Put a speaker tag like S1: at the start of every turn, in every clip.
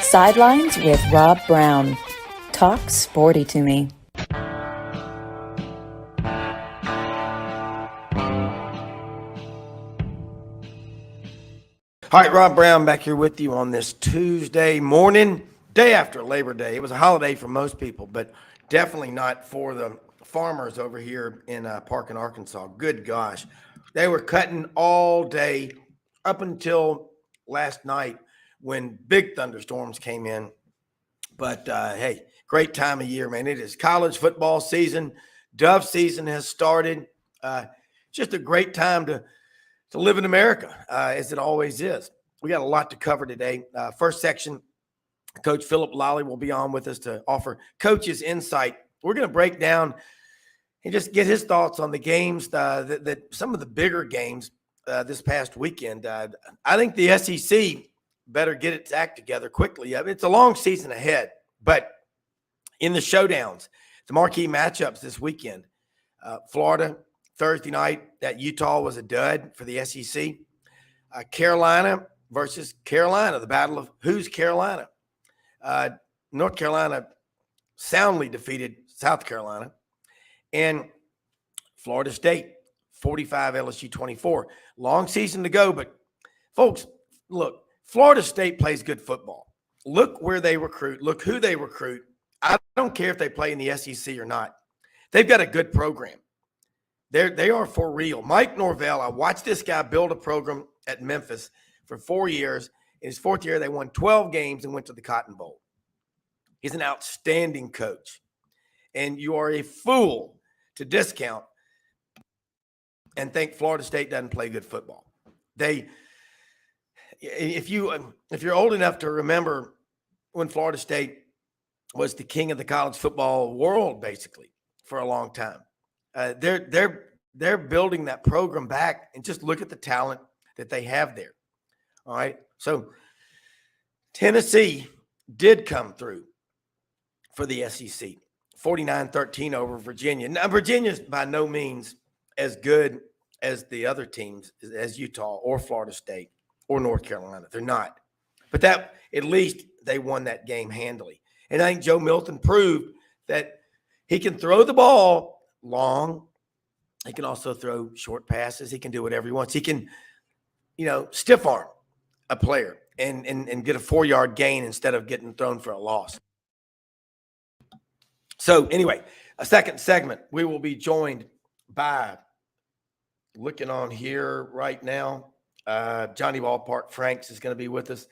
S1: Sidelines with Rob Browne. Talk sporty to me.
S2: All right, Rob Browne back here with you on this Tuesday morning, day after Labor Day. It was a holiday for most people, but definitely not for the farmers over here in Park in Arkansas. Good gosh. They were cutting all day up until last night when big thunderstorms came in. But, hey, great time of year, man. It is college football season. Dove season has started. Just a great time to live in America, as it always is. We got a lot to cover today. First section, Coach Phillip Lolley will be on with us to offer coach's insight. We're going to break down and just get his thoughts on the games, that some of the bigger games this past weekend. I think the SEC better get its act together quickly. I mean, it's a long season ahead, but in the showdowns, the marquee matchups this weekend, Florida, Thursday night at Utah was a dud for the SEC. Carolina versus Carolina, the battle of who's Carolina. North Carolina soundly defeated South Carolina. And Florida State, 45, LSU 24. Long season to go, but folks, look, Florida State plays good football. Look where they recruit. Look who they recruit. I don't care if they play in the SEC or not. They've got a good program. They are for real. Mike Norvell, I watched this guy build a program at Memphis for 4 years. In his fourth year, they won 12 games and went to the Cotton Bowl. He's an outstanding coach. And you are a fool to discount and think Florida State doesn't play good football. If you're old enough to remember when Florida State was the king of the college football world, basically, for a long time. They're building that program back, and just look at the talent that they have there. All right. So Tennessee did come through for the SEC, 49-13 over Virginia. Now, Virginia's by no means as good as the other teams, as Utah or Florida State or North Carolina. They're not. But that, at least they won that game handily. And I think Joe Milton proved that he can throw the ball long. He can also throw short passes. He can do whatever he wants. He can, stiff arm a player and get a 4-yard gain instead of getting thrown for a loss. So anyway, a second segment, we will be joined by, looking on here right now, Johnny Ballpark Franks is going to be with us.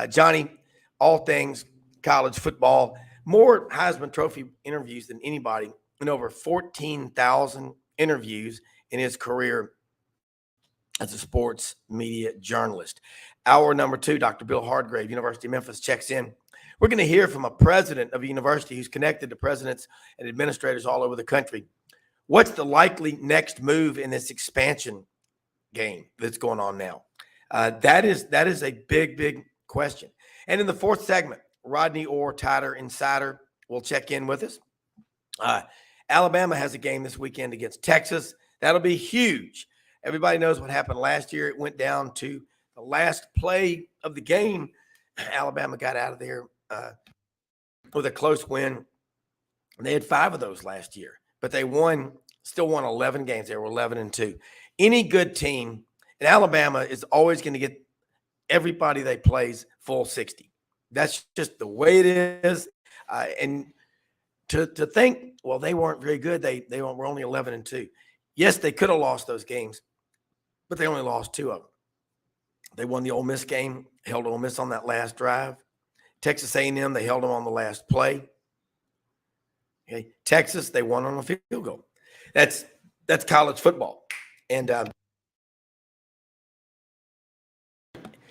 S2: Johnny, all things college football, more Heisman Trophy interviews than anybody, and over 14,000 interviews in his career as a sports media journalist. Hour number 2, Dr. Bill Hardgrave, University of Memphis, checks in. We're going to hear from a president of a university who's connected to presidents and administrators all over the country. What's the likely next move in this expansion game that's going on now? That is a big, big question. And in the fourth segment, Rodney Orr, Tighter Insider, will check in with us. Alabama has a game this weekend against Texas. That'll be huge. Everybody knows what happened last year. It went down to the last play of the game. Alabama got out of there with a close win. They had 5 of those last year, but they still won 11 games. They were 11-2. Any good team, and Alabama is always going to get everybody they plays full 60. That's just the way it is. And to think, well, they weren't very good. They were only 11-2. Yes, they could have lost those games, but they only lost 2 of them. They won the Ole Miss game, held Ole Miss on that last drive. Texas A&M, they held them on the last play. Okay, Texas, they won on a field goal. That's college football, and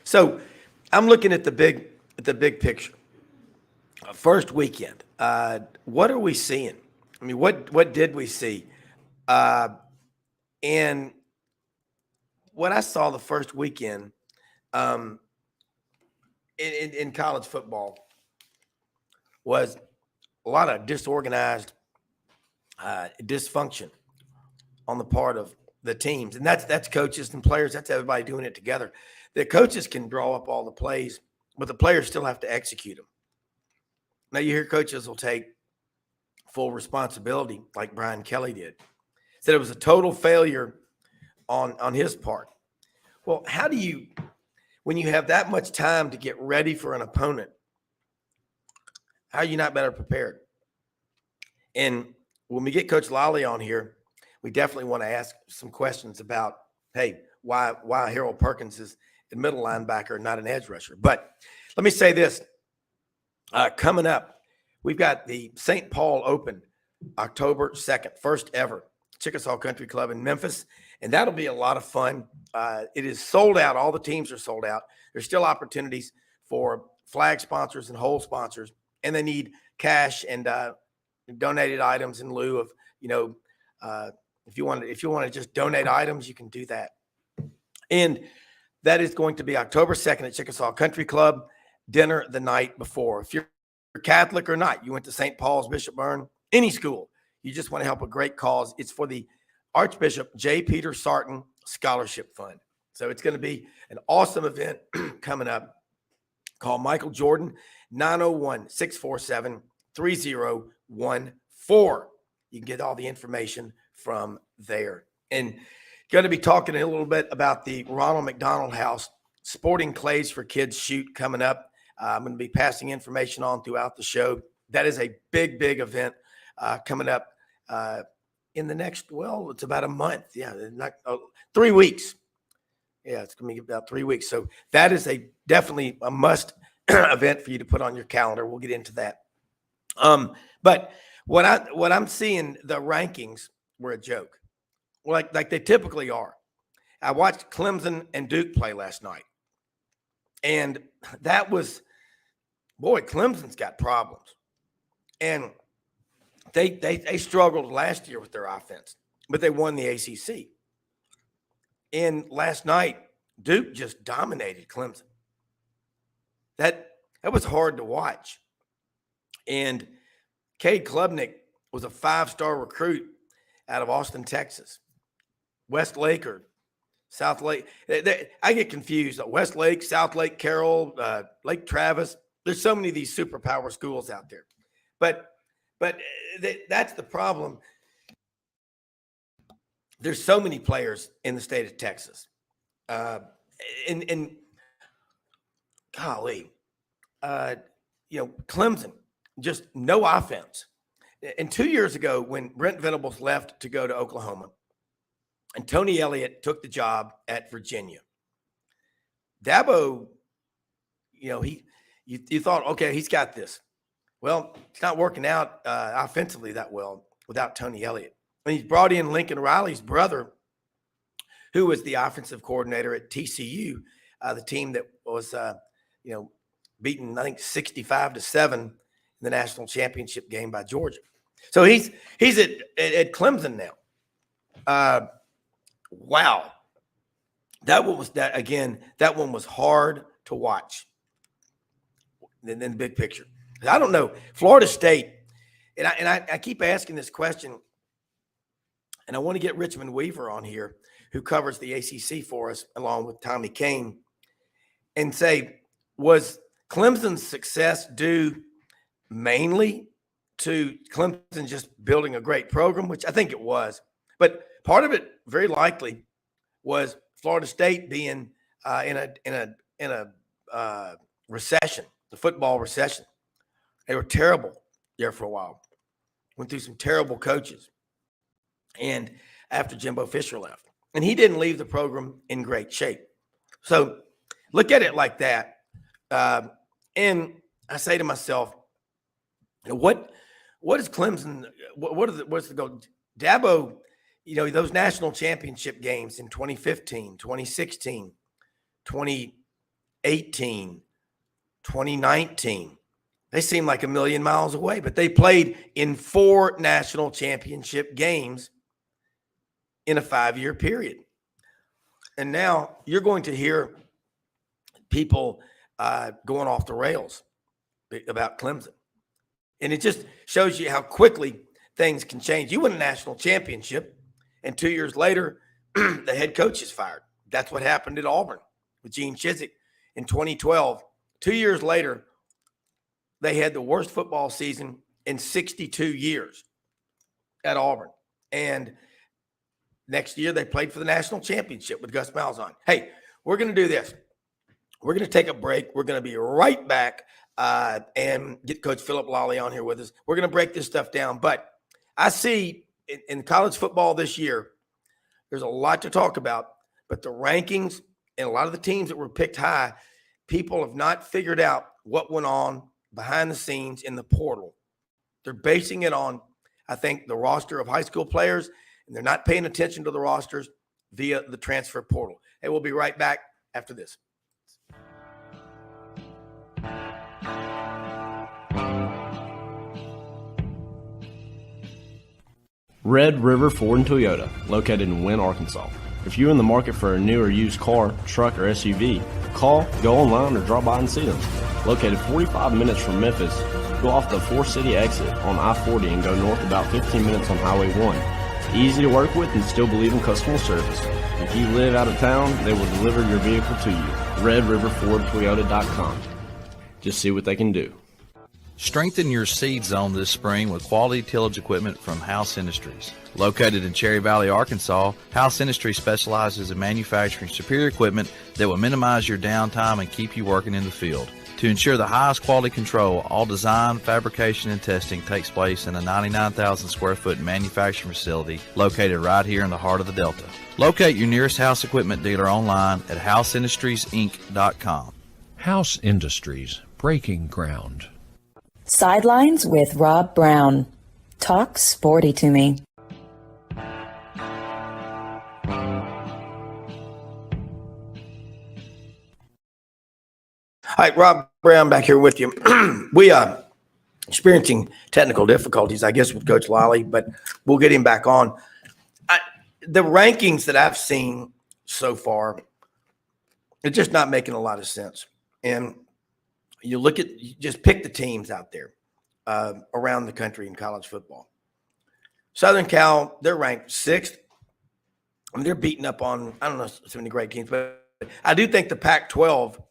S2: so I'm looking at the big picture. First weekend, what are we seeing? I mean, what did we see? And what I saw the first weekend in college football was a lot of disorganized dysfunction on the part of the teams. And that's coaches and players. That's everybody doing it together. The coaches can draw up all the plays, but the players still have to execute them. Now you hear coaches will take full responsibility like Brian Kelly did. Said it was a total failure on his part. Well, how do you, when you have that much time to get ready for an opponent, how are you not better prepared? And when we get Coach Lolley on here, we definitely want to ask some questions about, hey, why Harold Perkins is a middle linebacker, not an edge rusher. But let me say this. Coming up, we've got the St. Paul Open, October 2nd, first ever Chickasaw Country Club in Memphis, and that'll be a lot of fun. It is sold out. All the teams are sold out. There's still opportunities for flag sponsors and hole sponsors, and they need cash and donated items in lieu of, if you want to just donate items, you can do that. And that is going to be October 2nd at Chickasaw Country Club, dinner the night before. If you're Catholic or not, you went to St. Paul's, Bishop Byrne, any school, you just want to help a great cause. It's for the Archbishop J. Peter Sarton Scholarship Fund. So it's going to be an awesome event coming up. Call Michael Jordan, 901-647-3014. You can get all the information from there. And going to be talking a little bit about the Ronald McDonald House Sporting Clays for Kids shoot coming up. I'm going to be passing information on throughout the show. That is a big, big event coming up in the next, it's about a month. Yeah, 3 weeks. Yeah, it's going to be about 3 weeks. So that is definitely a must event for you to put on your calendar. We'll get into that. But what I'm seeing, the rankings were a joke, like they typically are. I watched Clemson and Duke play last night, and that was, Clemson's got problems, and they struggled last year with their offense, but they won the ACC. And last night, Duke just dominated Clemson. That was hard to watch. And Cade Klubnik was a 5-star recruit out of Austin, Texas. Westlake or South Lake. I get confused. Westlake, South Lake Carroll, Lake Travis. There's so many of these superpower schools out there. But that's the problem. There's so many players in the state of Texas. And golly, Clemson, just no offense. And 2 years ago, when Brent Venables left to go to Oklahoma, and Tony Elliott took the job at Virginia, Dabo, you thought, okay, he's got this. Well, it's not working out offensively that well without Tony Elliott. And he's brought in Lincoln Riley's brother, who was the offensive coordinator at TCU, the team that was, beaten, I think, 65-7 in the national championship game by Georgia. So he's at Clemson now. Wow. That one was hard to watch. Then the big picture. I don't know. Florida State, and I keep asking this question, and I want to get Richmond Weaver on here, who covers the ACC for us, along with Tommy Kane, and say, was Clemson's success due mainly to Clemson just building a great program, which I think it was, but part of it very likely was Florida State being in a recession, the football recession. They were terrible there for a while. Went through some terrible coaches, and after Jimbo Fisher left, and he didn't leave the program in great shape. So look at it like that. And I say to myself, what is Clemson? What's the goal? Dabo, those national championship games in 2015, 2016, 2018, 2019, they seem like a million miles away, but they played in 4 national championship games in a 5-year period. And now you're going to hear people going off the rails about Clemson. And it just shows you how quickly things can change. You win a national championship, and 2 years later, the head coach is fired. That's what happened at Auburn with Gene Chizik in 2012. 2 years later, they had the worst football season in 62 years at Auburn. And next year they played for the national championship with Gus Malzahn. Hey, we're going to do this. We're going to take a break. We're going to be right back and get Coach Phillip Lolley on here with us. We're going to break this stuff down. But I see in college football this year, there's a lot to talk about. But the rankings and a lot of the teams that were picked high, people have not figured out what went on behind the scenes in the portal. They're basing it on, I think, the roster of high school players, and they're not paying attention to the rosters via the transfer portal. Hey, we'll be right back after this.
S3: Red River Ford and Toyota, located in Wynne, Arkansas. If you're in the market for a new or used car, truck, or SUV, call, go online, or drop by and see them. Located 45 minutes from Memphis, go off the 4-city exit on I-40 and go north about 15 minutes on Highway 1. Easy to work with and still believe in customer service. If you live out of town, they will deliver your vehicle to you. RedRiverFordToyota.com. Just see what they can do.
S4: Strengthen your seed zone this spring with quality tillage equipment from House Industries. Located in Cherry Valley, Arkansas, House Industries specializes in manufacturing superior equipment that will minimize your downtime and keep you working in the field. To ensure the highest quality control, all design, fabrication, and testing takes place in a 99,000 square foot manufacturing facility located right here in the heart of the Delta. Locate your nearest House equipment dealer online at houseindustriesinc.com.
S5: House Industries, breaking ground.
S1: Sidelines with Rob Browne. Talk sporty to me.
S2: Hi, Rob Browne back here with you. We are experiencing technical difficulties, I guess, with Coach Lolley, but we'll get him back on. The rankings that I've seen so far, it's just not making a lot of sense. And you just pick the teams out there around the country in college football. Southern Cal, they're ranked 6th. I mean, they're beating up on, I don't know, so many great teams, but I do think the Pac-12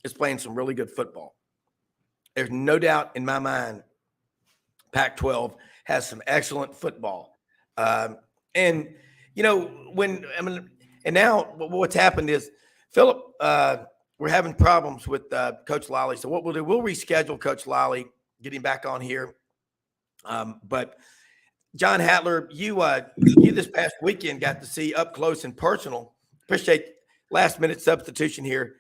S2: is playing some really good football. There's no doubt in my mind Pac-12 has some excellent football. And, you know, and now what's happened is Phillip, we're having problems with Coach Lolley. So what we'll do, we'll reschedule Coach Lolley, get him back on here. But John Hattler, you this past weekend got to see up close and personal. Appreciate last-minute substitution here.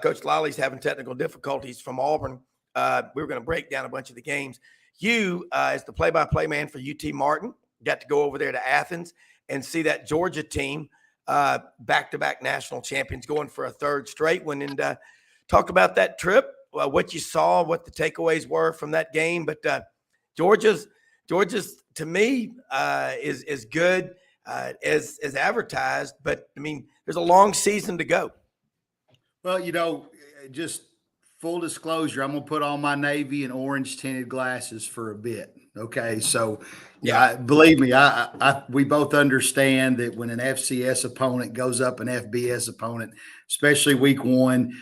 S2: Coach Lolley's having technical difficulties from Auburn. We were going to break down a bunch of the games. You, as the play-by-play man for UT Martin, got to go over there to Athens and see that Georgia team, back-to-back national champions, going for a third straight one, and talk about that trip, what you saw, what the takeaways were from that game. But Georgia's to me is good as advertised, but I mean there's a long season to go.
S6: Well, you know, just full disclosure, I'm going to put on my navy and orange tinted glasses for a bit. Okay. So yeah, believe me, we both understand that when an FCS opponent goes up an FBS opponent, especially week one,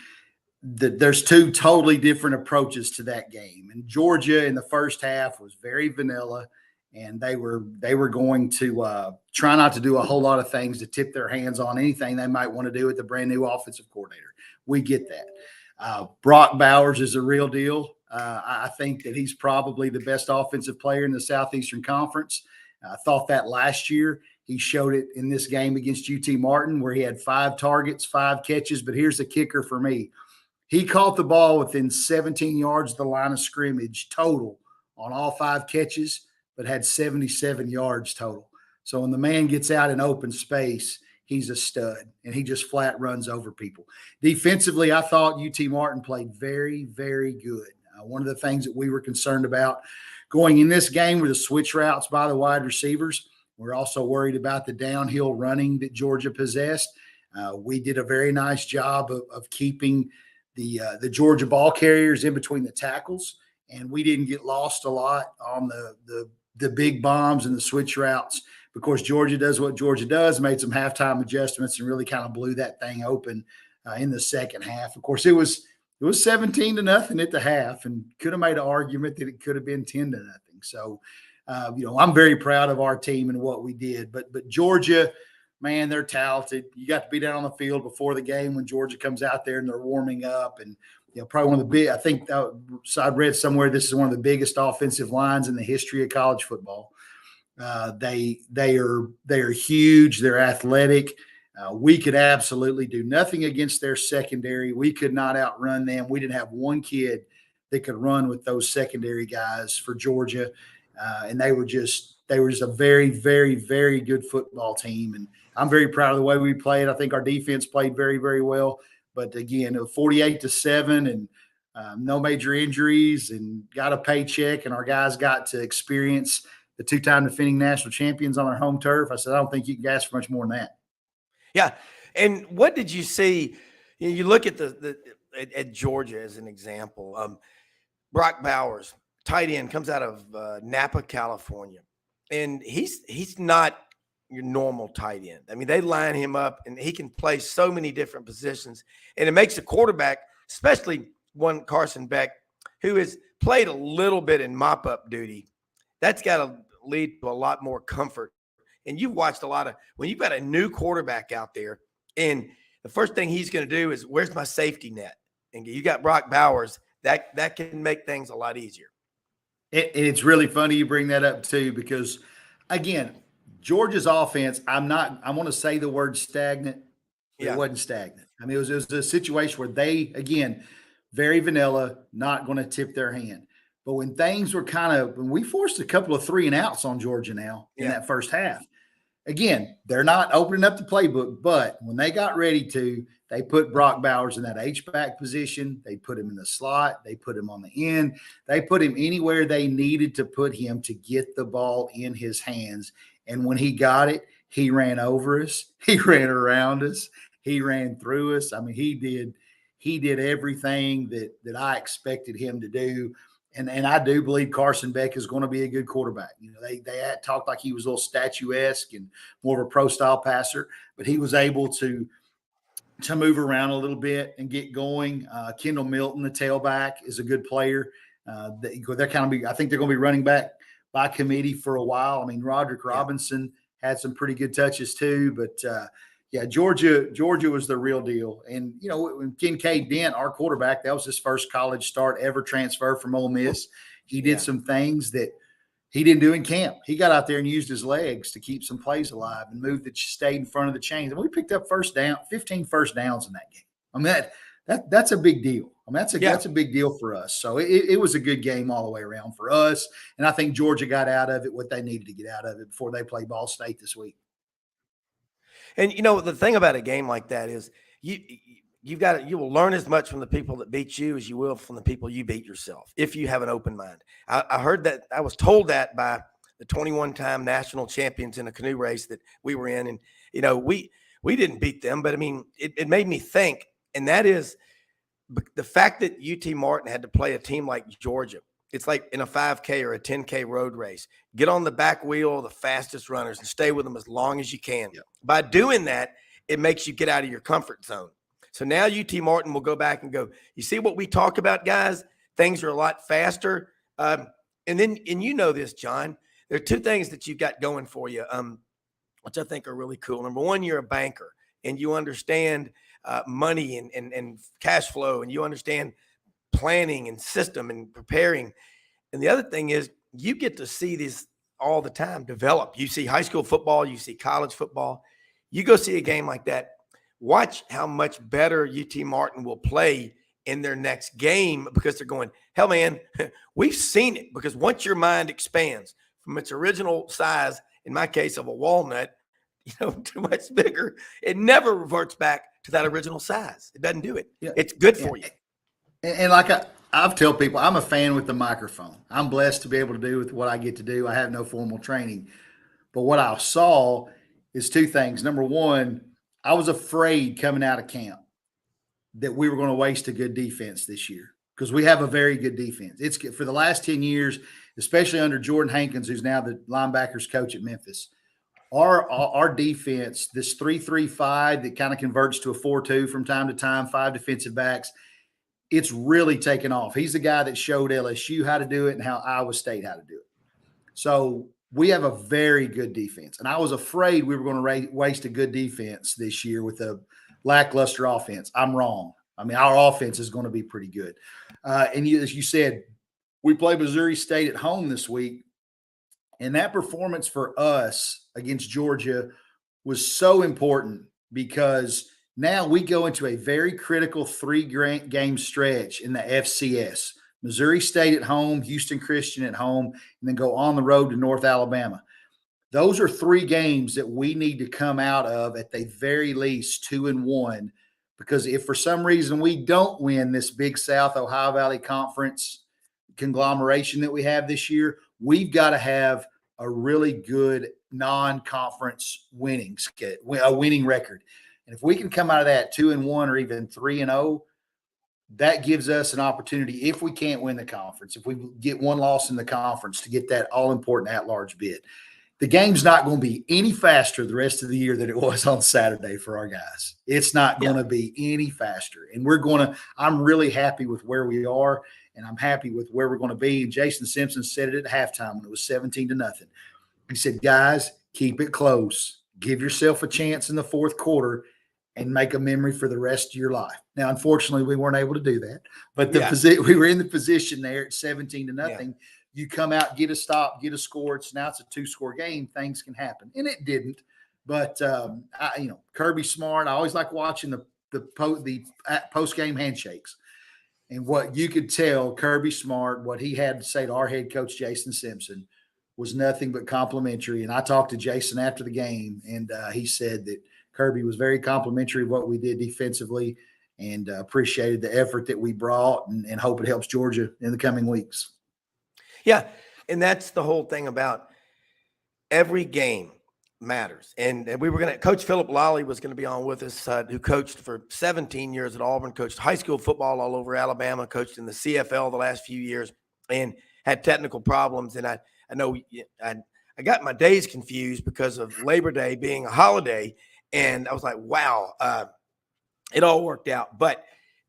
S6: there's two totally different approaches to that game. And Georgia in the first half was very vanilla, and they were going to try not to do a whole lot of things to tip their hands on anything they might want to do with the brand new offensive coordinator. We get that. Brock Bowers is a real deal. I think that he's probably the best offensive player in the Southeastern Conference. I thought that last year. He showed it in this game against UT Martin, where he had 5 targets, 5 catches. But here's the kicker for me. He caught the ball within 17 yards of the line of scrimmage total on all 5 catches, but had 77 yards total. So when the man gets out in open space, he's a stud, and he just flat runs over people. Defensively, I thought UT Martin played very, very good. One of the things that we were concerned about going in this game were the switch routes by the wide receivers. We're also worried about the downhill running that Georgia possessed. We did a very nice job of keeping the Georgia ball carriers in between the tackles, and we didn't get lost a lot on the big bombs and the switch routes. Of course, Georgia does what Georgia does, made some halftime adjustments and really kind of blew that thing open in the second half. Of course, it was it was 17-0 at the half, and could have made an argument that it could have been 10-0. So, I'm very proud of our team and what we did. But Georgia, man, they're talented. You got to be down on the field before the game when Georgia comes out there and they're warming up. And probably one of the big. I think I read somewhere this is one of the biggest offensive lines in the history of college football. They are huge. They're athletic. We could absolutely do nothing against their secondary. We could not outrun them. We didn't have one kid that could run with those secondary guys for Georgia. And they were just a very, very, very good football team. And I'm very proud of the way we played. I think our defense played very, very well. But again, 48-7 and no major injuries and got a paycheck. And our guys got to experience the two-time defending national champions on their home turf. I said, I don't think you can ask for much more than that.
S2: Yeah. And what did you see? You look at at Georgia as an example. Brock Bowers, tight end, comes out of Napa, California. And he's not your normal tight end. I mean, they line him up, and he can play so many different positions. And it makes a quarterback, especially one Carson Beck, who has played a little bit in mop-up duty, that's got to lead to a lot more comfort. And you've watched a lot of – when you've got a new quarterback out there, and the first thing he's going to do is, where's my safety net? And you got Brock Bowers, that can make things a lot easier.
S6: It's really funny you bring that up too, because again, Georgia's offense, I want to say the word stagnant. It wasn't stagnant. I mean, it was a situation where they, again, very vanilla, not going to tip their hand. But when things were when we forced a couple of 3-and-outs on Georgia now in that first half, again, they're not opening up the playbook, but when they got ready to, they put Brock Bowers in that H-back position. They put him in the slot. They put him on the end. They put him anywhere they needed to put him to get the ball in his hands. And when he got it, he ran over us. He ran around us. He ran through us. I mean, he did everything that I expected him to do. And I do believe Carson Beck is going to be a good quarterback. They had talked like he was a little statuesque and more of a pro-style passer, but he was able to move around a little bit and get going. Kendall Milton, the tailback, is a good player. They're I think they're going to be running back by committee for a while. I mean, Roderick Robinson had some pretty good touches too, but Georgia was the real deal. And, when Kincaid Dent, our quarterback, that was his first college start ever transfer from Ole Miss. He did some things that he didn't do in camp. He got out there and used his legs to keep some plays alive and stayed in front of the chains. And we picked up 15 first downs in that game. I mean, that's a big deal. I mean, that's a big deal for us. So it was a good game all the way around for us. And I think Georgia got out of it what they needed to get out of it before they play Ball State this week.
S2: And the thing about a game like that is you will learn as much from the people that beat you as you will from the people you beat yourself, if you have an open mind. I heard that, I was told that by the 21-time national champions in a canoe race that we were in. And, we didn't beat them, but I mean, it made me think, and that is the fact that UT Martin had to play a team like Georgia. It's like in a 5K or a 10K road race. Get on the back wheel of the fastest runners and stay with them as long as you can. Yep. By doing that, it makes you get out of your comfort zone. So now UT Martin will go back and go, you see what we talk about, guys? Things are a lot faster. And this, John, there are two things that you've got going for you, which I think are really cool. Number one, you're a banker and you understand money and cash flow, and you understand planning and system and preparing. And the other thing is you get to see this all the time develop. You see high school football, you see college football. You go see a game like that, watch how much better UT Martin will play in their next game, because they're going, hell, man, we've seen it. Because once your mind expands from its original size, in my case of a walnut, too much bigger, it never reverts back to that original size. It doesn't do it. Yeah. It's good for you.
S6: And like I've tell people, I'm a fan with the microphone. I'm blessed to be able to do with what I get to do. I have no formal training. But what I saw is two things. Number one, I was afraid coming out of camp that we were going to waste a good defense this year, because we have a very good defense. It's for the last 10 years, especially under Jordan Hankins, who's now the linebackers coach at Memphis. Our defense, this 3-3-5 that kind of converts to a 4-2 from time to time, 5 defensive backs, it's really taken off. He's the guy that showed LSU how to do it and how Iowa State how to do it. So we have a very good defense. And I was afraid we were going to waste a good defense this year with a lackluster offense. I'm wrong. I mean, our offense is going to be pretty good. As you said, we play Missouri State at home this week. And that performance for us against Georgia was so important because now we go into a very critical 3-game stretch in the FCS. Missouri State at home, Houston Christian at home, and then go on the road to North Alabama. Those are 3 games that we need to come out of at the very least 2-1, because if for some reason we don't win this Big South Ohio Valley Conference conglomeration that we have this year, we've got to have a really good non-conference winning record. And if we can come out of that 2-1 or even 3-0, that gives us an opportunity, if we can't win the conference, if we get one loss in the conference, to get that all-important at-large bid. The game's not going to be any faster the rest of the year than it was on Saturday for our guys. It's not going to be any faster. And I'm really happy with where we are, and I'm happy with where we're going to be. And Jason Simpson said it at halftime when it was 17-0. He said, guys, keep it close. Give yourself a chance in the fourth quarter and make a memory for the rest of your life. Now, unfortunately, we weren't able to do that, but we were in the position there at 17-0. Yeah. You come out, get a stop, get a score. Now it's a 2-score game. Things can happen, and it didn't. But Kirby Smart. I always like watching the post-game handshakes, and what you could tell Kirby Smart, what he had to say to our head coach Jason Simpson, was nothing but complimentary. And I talked to Jason after the game, and he said that Kirby was very complimentary of what we did defensively, and appreciated the effort that we brought, and hope it helps Georgia in the coming weeks.
S2: Yeah, and that's the whole thing about every game matters. And we were going to – Coach Phillip Lolley was going to be on with us, who coached for 17 years at Auburn, coached high school football all over Alabama, coached in the CFL the last few years, and had technical problems. And I know I got my days confused because of Labor Day being a holiday, and I was like, wow, it all worked out. But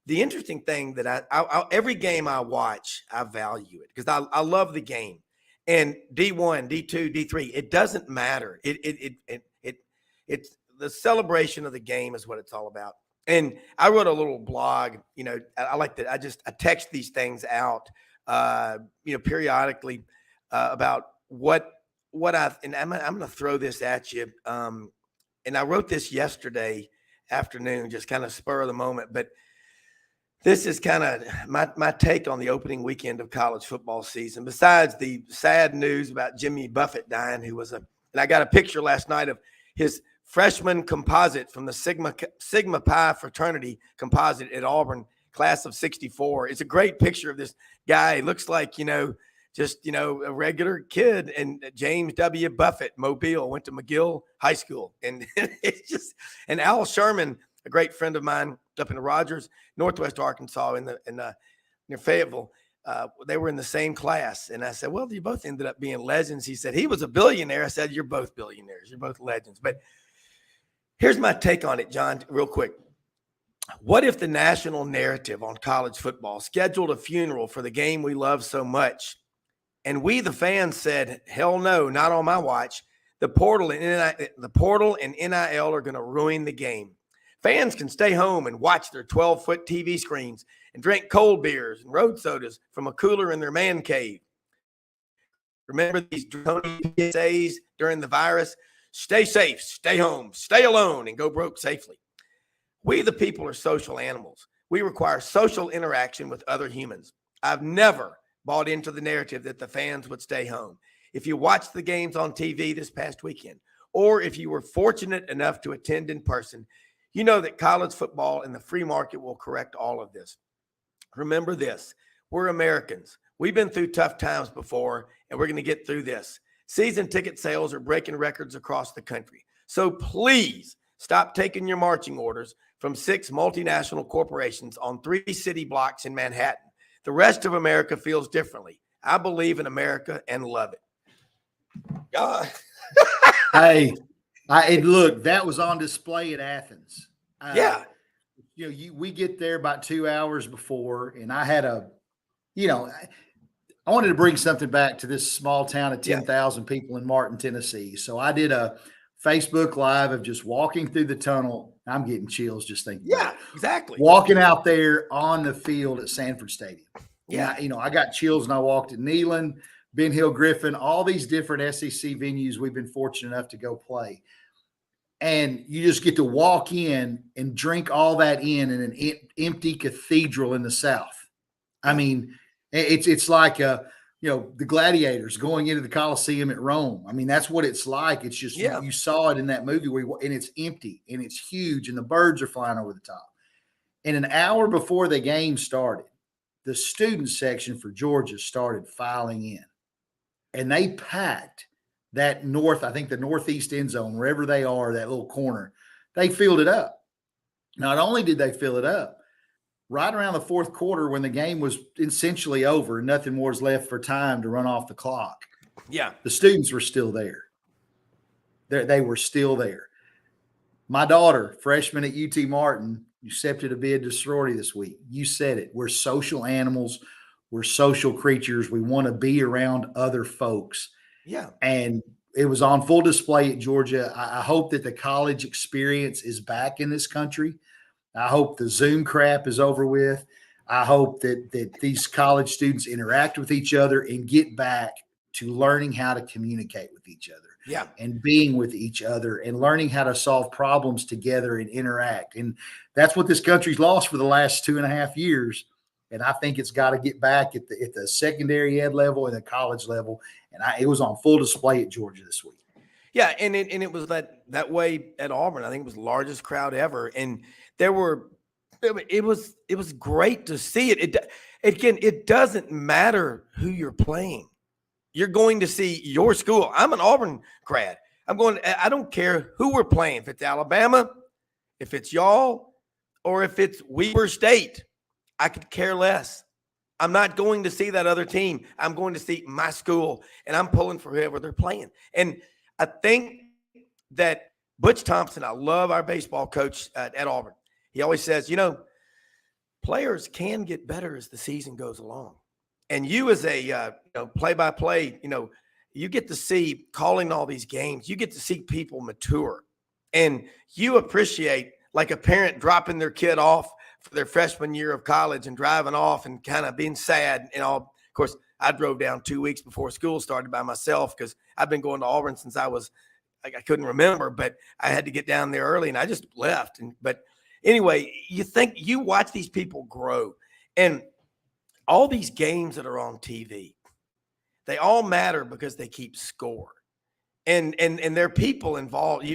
S2: the interesting thing that I every game I watch, I value it because I love the game. And D1, D2, D3, it doesn't matter. It's the celebration of the game is what it's all about. And I wrote a little blog. I like that. I text these things out, periodically about what and I'm going to throw this at you. And I wrote this yesterday afternoon, just kind of spur of the moment, but this is kind of my take on the opening weekend of college football season. Besides the sad news about Jimmy Buffett dying, and I got a picture last night of his freshman composite from the Sigma Pi fraternity composite at Auburn, class of 64. It's a great picture of this guy. He looks like, just a regular kid. And James W. Buffett, Mobile, went to McGill High School. And it's just, and Al Sherman, a great friend of mine up in Rogers, Northwest Arkansas, near Fayetteville. They were in the same class. And I said, well, you both ended up being legends. He said, he was a billionaire. I said, you're both billionaires. You're both legends. But here's my take on it, John, real quick. What if the national narrative on college football scheduled a funeral for the game we love so much, and we, the fans, said, hell no, not on my watch. The portal and NIL are going to ruin the game. Fans can stay home and watch their 12-foot TV screens and drink cold beers and road sodas from a cooler in their man cave. Remember these draconian PSAs during the virus? Stay safe, stay home, stay alone, and go broke safely. We, the people, are social animals. We require social interaction with other humans. I've never bought into the narrative that the fans would stay home. If you watched the games on TV this past weekend, or if you were fortunate enough to attend in person, you know that college football and the free market will correct all of this. Remember this, we're Americans. We've been through tough times before, and we're going to get through this. Season ticket sales are breaking records across the country. So please stop taking your marching orders from 6 multinational corporations on 3 city blocks in Manhattan. The rest of America feels differently. I believe in America and love it. God.
S6: Hey, look, that was on display at Athens.
S2: Yeah.
S6: we get there about 2 hours before, and I had I wanted to bring something back to this small town of 10,000 people in Martin, Tennessee. So I did a Facebook Live of just walking through the tunnel. I'm getting chills just thinking about it.
S2: Exactly.
S6: Walking out there on the field at Sanford Stadium.
S2: Yeah.
S6: And I got chills, and I walked at Neyland, Ben Hill Griffin, all these different SEC venues we've been fortunate enough to go play. And you just get to walk in and drink all that in an empty cathedral in the South. I mean, it's like the gladiators going into the Colosseum at Rome. I mean, that's what it's like. It's just you saw it in that movie and it's empty and it's huge and the birds are flying over the top. And an hour before the game started, the student section for Georgia started filing in, and they packed that the northeast end zone, wherever they are, that little corner. They filled it up. Not only did they fill it up, right around the fourth quarter, when the game was essentially over and nothing more was left for time to run off the clock, the students were still there. They were still there. My daughter, freshman at UT Martin, accepted a bid to sorority this week. You said it. We're social animals. We're social creatures. We want to be around other folks. Yeah. And it was on full display at Georgia. I hope that the college experience is back in this country. I hope the Zoom crap is over with. I hope that these college students interact with each other and get back to learning how to communicate with each other. Yeah. And being with each other and learning how to solve problems together and interact. And that's what this country's lost for the last 2.5 years. And I think it's got to get back at the secondary ed level and the college level. And it was on full display at Georgia this week.
S2: Yeah, and it was that way at Auburn. I think it was the largest crowd ever. And it was great to see it. It doesn't matter who you're playing. You're going to see your school. I'm an Auburn grad. I don't care who we're playing. If it's Alabama, if it's y'all, or if it's Weber State, I could care less. I'm not going to see that other team. I'm going to see my school, and I'm pulling for whoever they're playing. And I think that Butch Thompson, I love our baseball coach at Auburn. He always says, players can get better as the season goes along. And you as a play-by-play, you get to see calling all these games. You get to see people mature. And you appreciate, like a parent dropping their kid off for their freshman year of college and driving off and kind of being sad and all. Of course, I drove down 2 weeks before school started by myself because I've been going to Auburn since I couldn't remember, but I had to get down there early and I just left. But anyway, you watch these people grow, and all these games that are on TV, they all matter because they keep score, and there are people involved.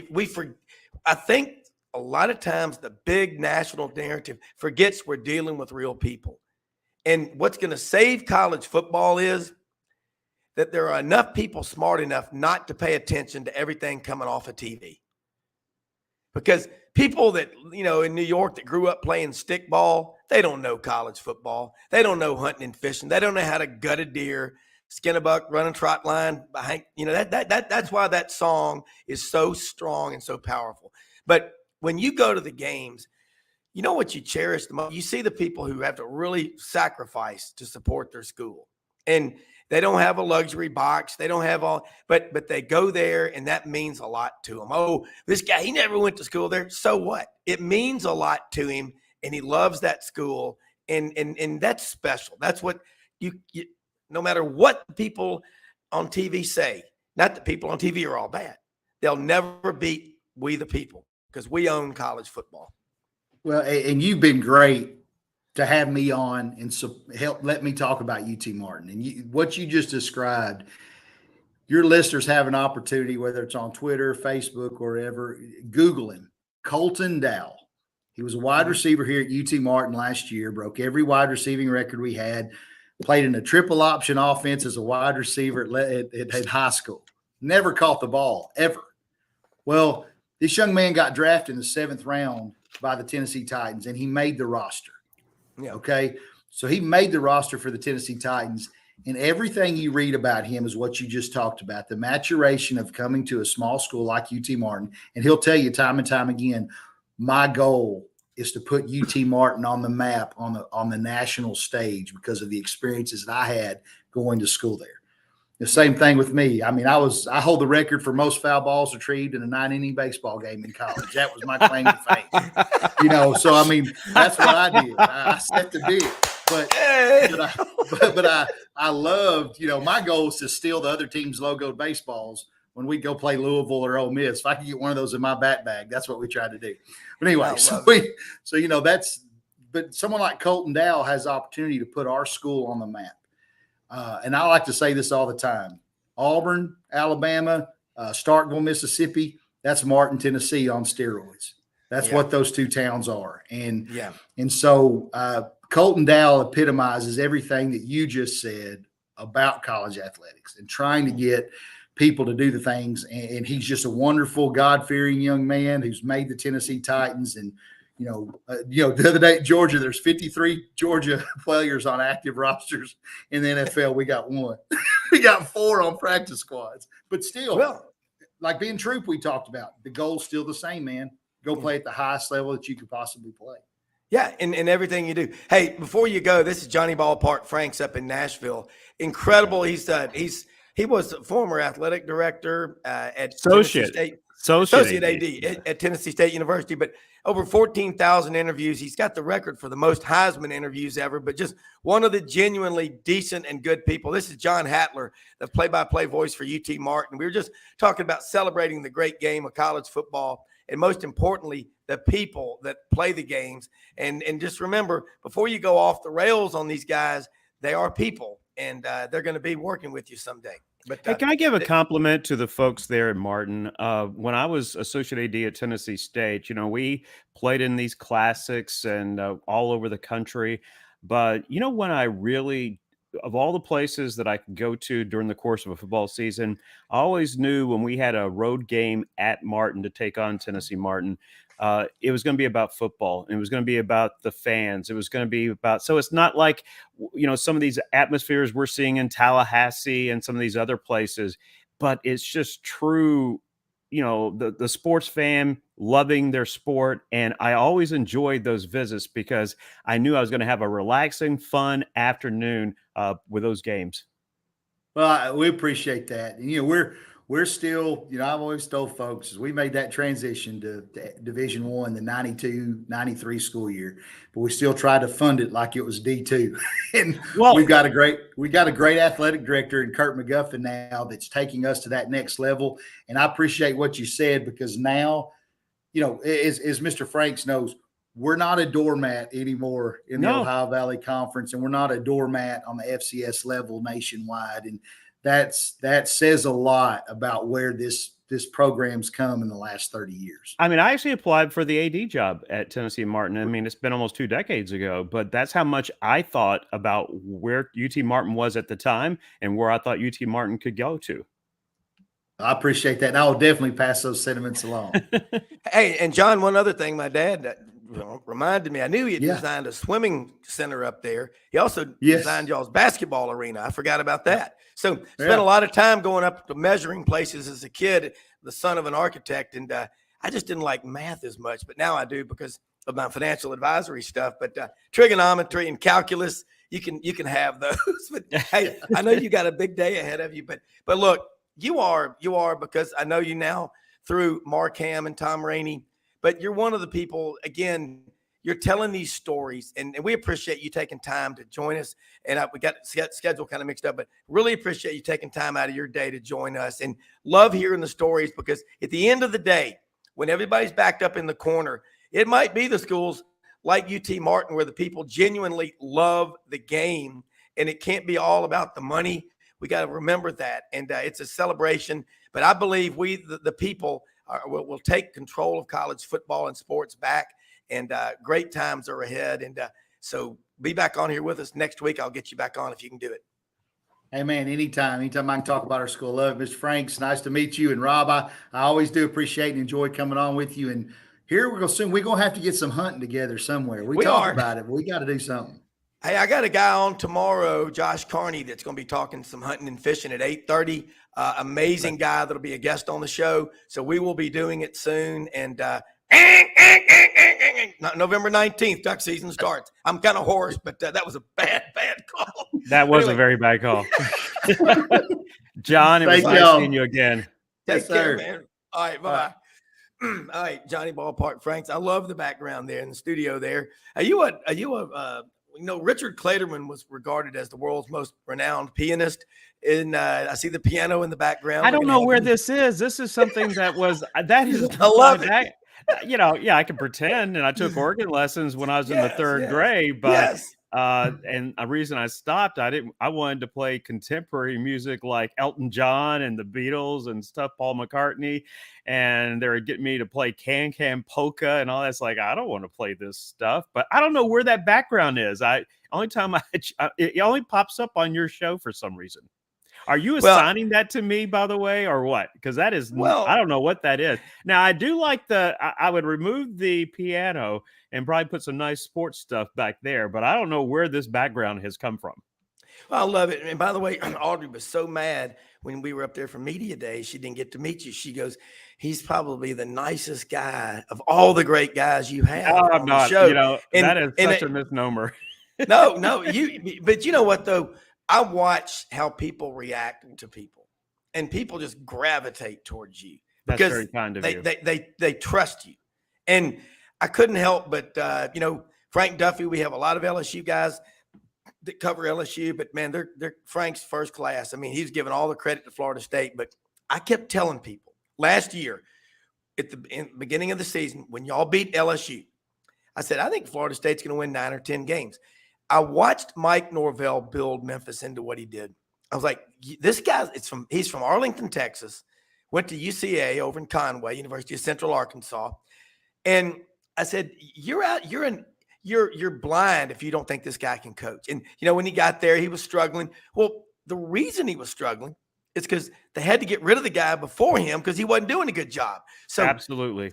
S2: I think a lot of times the big national narrative forgets we're dealing with real people. And what's going to save college football is that there are enough people smart enough not to pay attention to everything coming off of TV. Because people that, in New York that grew up playing stickball, they don't know college football. They don't know hunting and fishing. They don't know how to gut a deer, skin a buck, run a trot line behind. That's why that song is so strong and so powerful. But when you go to the games, you know what you cherish the most? You see the people who have to really sacrifice to support their school. And they don't have a luxury box. They don't have all, but they go there, and that means a lot to them. Oh, this guy, he never went to school there. So what? It means a lot to him, and he loves that school, and that's special. That's what you no matter what the people on TV say, not that people on TV are all bad. They'll never beat we the people because we own college football.
S6: Well, and you've been great to have me on and let me talk about UT Martin. And what you just described, your listeners have an opportunity, whether it's on Twitter, Facebook, or wherever, Google him, Colton Dowell. He was a wide receiver here at UT Martin last year, broke every wide receiving record we had, played in a triple option offense as a wide receiver at high school. Never caught the ball, ever. Well, this young man got drafted in the 7th round by the Tennessee Titans, and he made the roster. Yeah. Okay. So he made the roster for the Tennessee Titans, and everything you read about him is what you just talked about, the maturation of coming to a small school like UT Martin. And he'll tell you time and time again, my goal is to put UT Martin on the map on the national stage because of the experiences that I had going to school there. The same thing with me. I mean, I hold the record for most foul balls retrieved in a 9-inning baseball game in college. That was my claim to fame. So I mean, that's what I did. I set the bid. But I loved, my goal is to steal the other team's logoed baseballs when we go play Louisville or Ole Miss. If I could get one of those in my bat bag, that's what we tried to do. But anyway, but someone like Colton Dow has the opportunity to put our school on the map. And I like to say this all the time: Auburn, Alabama, Starkville, Mississippi, that's Martin, Tennessee on steroids. That's what those two towns are. And so Colton Dow epitomizes everything that you just said about college athletics and trying to get people to do the things. And he's just a wonderful, God-fearing young man who's made the Tennessee Titans. And, the other day at Georgia, there's 53 Georgia players on active rosters. In the NFL, we got one. We got 4 on practice squads. But still, like being Troop we talked about, the goal's still the same, man. Go play at the highest level that you could possibly play. Yeah,
S2: in everything you do. Hey, before you go, this is Johnny Ballpark Franks up in Nashville. Incredible. He was a former athletic director at
S7: Associate
S2: AD at Tennessee State University, but over 14,000 interviews. He's got the record for the most Heisman interviews ever, but just one of the genuinely decent and good people. This is John Hattler, the play-by-play voice for UT Martin. We were just talking about celebrating the great game of college football, and most importantly, the people that play the games. And just remember, before you go off the rails on these guys, they are people, and they're going to be working with you someday. But
S7: hey, can I give a compliment to the folks there at Martin? When I was associate AD at Tennessee State, we played in these classics and all over the country. But when I really, of all the places that I could go to during the course of a football season, I always knew when we had a road game at Martin to take on Tennessee Martin, it was going to be about football. It was going to be about the fans. It was going to be about, so it's not like, some of these atmospheres we're seeing in Tallahassee and some of these other places, but it's just true, the sports fan loving their sport. And I always enjoyed those visits because I knew I was going to have a relaxing, fun afternoon with those games.
S6: Well, we appreciate that. And, we're still, I've always told folks, as we made that transition to Division I, the 92-93 school year, but we still tried to fund it like it was D2. And we got a great athletic director in Kurt McGuffin now that's taking us to that next level. And I appreciate what you said, because now, as Mr. Franks knows, we're not a doormat anymore in the Ohio Valley Conference, and we're not a doormat on the FCS level nationwide. And that says a lot about where this program's come in the last 30 years.
S7: I mean, I actually applied for the AD job at Tennessee Martin. I mean, it's been almost 2 decades ago, but that's how much I thought about where UT Martin was at the time and where I thought UT Martin could go to.
S6: I appreciate that. And I will definitely pass those sentiments along.
S2: Hey, and John, one other thing my dad reminded me, I knew he had designed a swimming center up there. He also designed y'all's basketball arena. I forgot about that. So spent a lot of time going up to measuring places as a kid, the son of an architect. And I just didn't like math as much, but now I do because of my financial advisory stuff. But trigonometry and calculus, you can have those. But hey, I know you got a big day ahead of you. But look, you are because I know you now through Mark Ham and Tom Rainey. But you're one of the people, again, you're telling these stories, and we appreciate you taking time to join us. And we got schedule kind of mixed up, but really appreciate you taking time out of your day to join us, and love hearing the stories, because at the end of the day, when everybody's backed up in the corner, it might be the schools like UT Martin where the people genuinely love the game, and it can't be all about the money. We got to remember that, and it's a celebration. But I believe the people, will take control of college football and sports back, and great times are ahead. And so be back on here with us next week. I'll get you back on if you can do it.
S6: Hey, man, anytime I can talk about our school. Love Mr. Franks. Nice to meet you. And Rob, I always do appreciate and enjoy coming on with you. And here we're going to have to get some hunting together somewhere. We talked about it, but we got to do something.
S2: Hey, I got a guy on tomorrow, Josh Carney, that's going to be talking some hunting and fishing at 8:30. Amazing guy that'll be a guest on the show. So we will be doing it soon. And Not November 19th, duck season starts. I'm kind of hoarse, but that was a bad call.
S7: That was
S2: Anyway.
S7: a very bad call. John, it was
S6: Thank
S7: nice
S6: y'all.
S7: seeing you again.
S2: Take
S6: Yes,
S2: care,
S6: sir.
S2: man. All right, bye-bye. All right, Johnny Ballpark Franks. I love the background there in the studio there. Richard Clayderman was regarded as the world's most renowned pianist. And I see the piano in the background.
S7: I don't know where this is. This is something that is.
S2: I love it.
S7: I can pretend, and I took organ lessons when I was in the third grade, but and a reason I stopped, I wanted to play contemporary music like Elton John and the Beatles and stuff, Paul McCartney, and they were getting me to play Can Polka and all that's like, I don't want to play this stuff, but I don't know where that background is. It only pops up on your show for some reason. Are you assigning that to me, by the way, or what? Because that is, I don't know what that is. Now, I do like I would remove the piano and probably put some nice sports stuff back there, but I don't know where this background has come from.
S2: Well, I love it. And by the way, Audrey was so mad when we were up there for Media Day. She didn't get to meet you. She goes, he's probably the nicest guy of all the great guys you have on the show.
S7: That is such a misnomer.
S2: No, but you know what, though? I watch how people react to people, and people just gravitate towards you because
S7: very kind of you.
S2: They trust you. And I couldn't help but, Frank Duffy, we have a lot of LSU guys that cover LSU, but man, they're Frank's first class. I mean, he's given all the credit to Florida State, but I kept telling people last year in the beginning of the season, when y'all beat LSU, I said, I think Florida State's going to win 9 or 10 games. I watched Mike Norvell build Memphis into what he did. I was like, this guy, he's from Arlington, Texas, went to UCA over in Conway, University of Central Arkansas. And I said, you're blind if you don't think this guy can coach. And, when he got there, he was struggling. Well, the reason he was struggling is because they had to get rid of the guy before him because he wasn't doing a good job. So
S7: absolutely.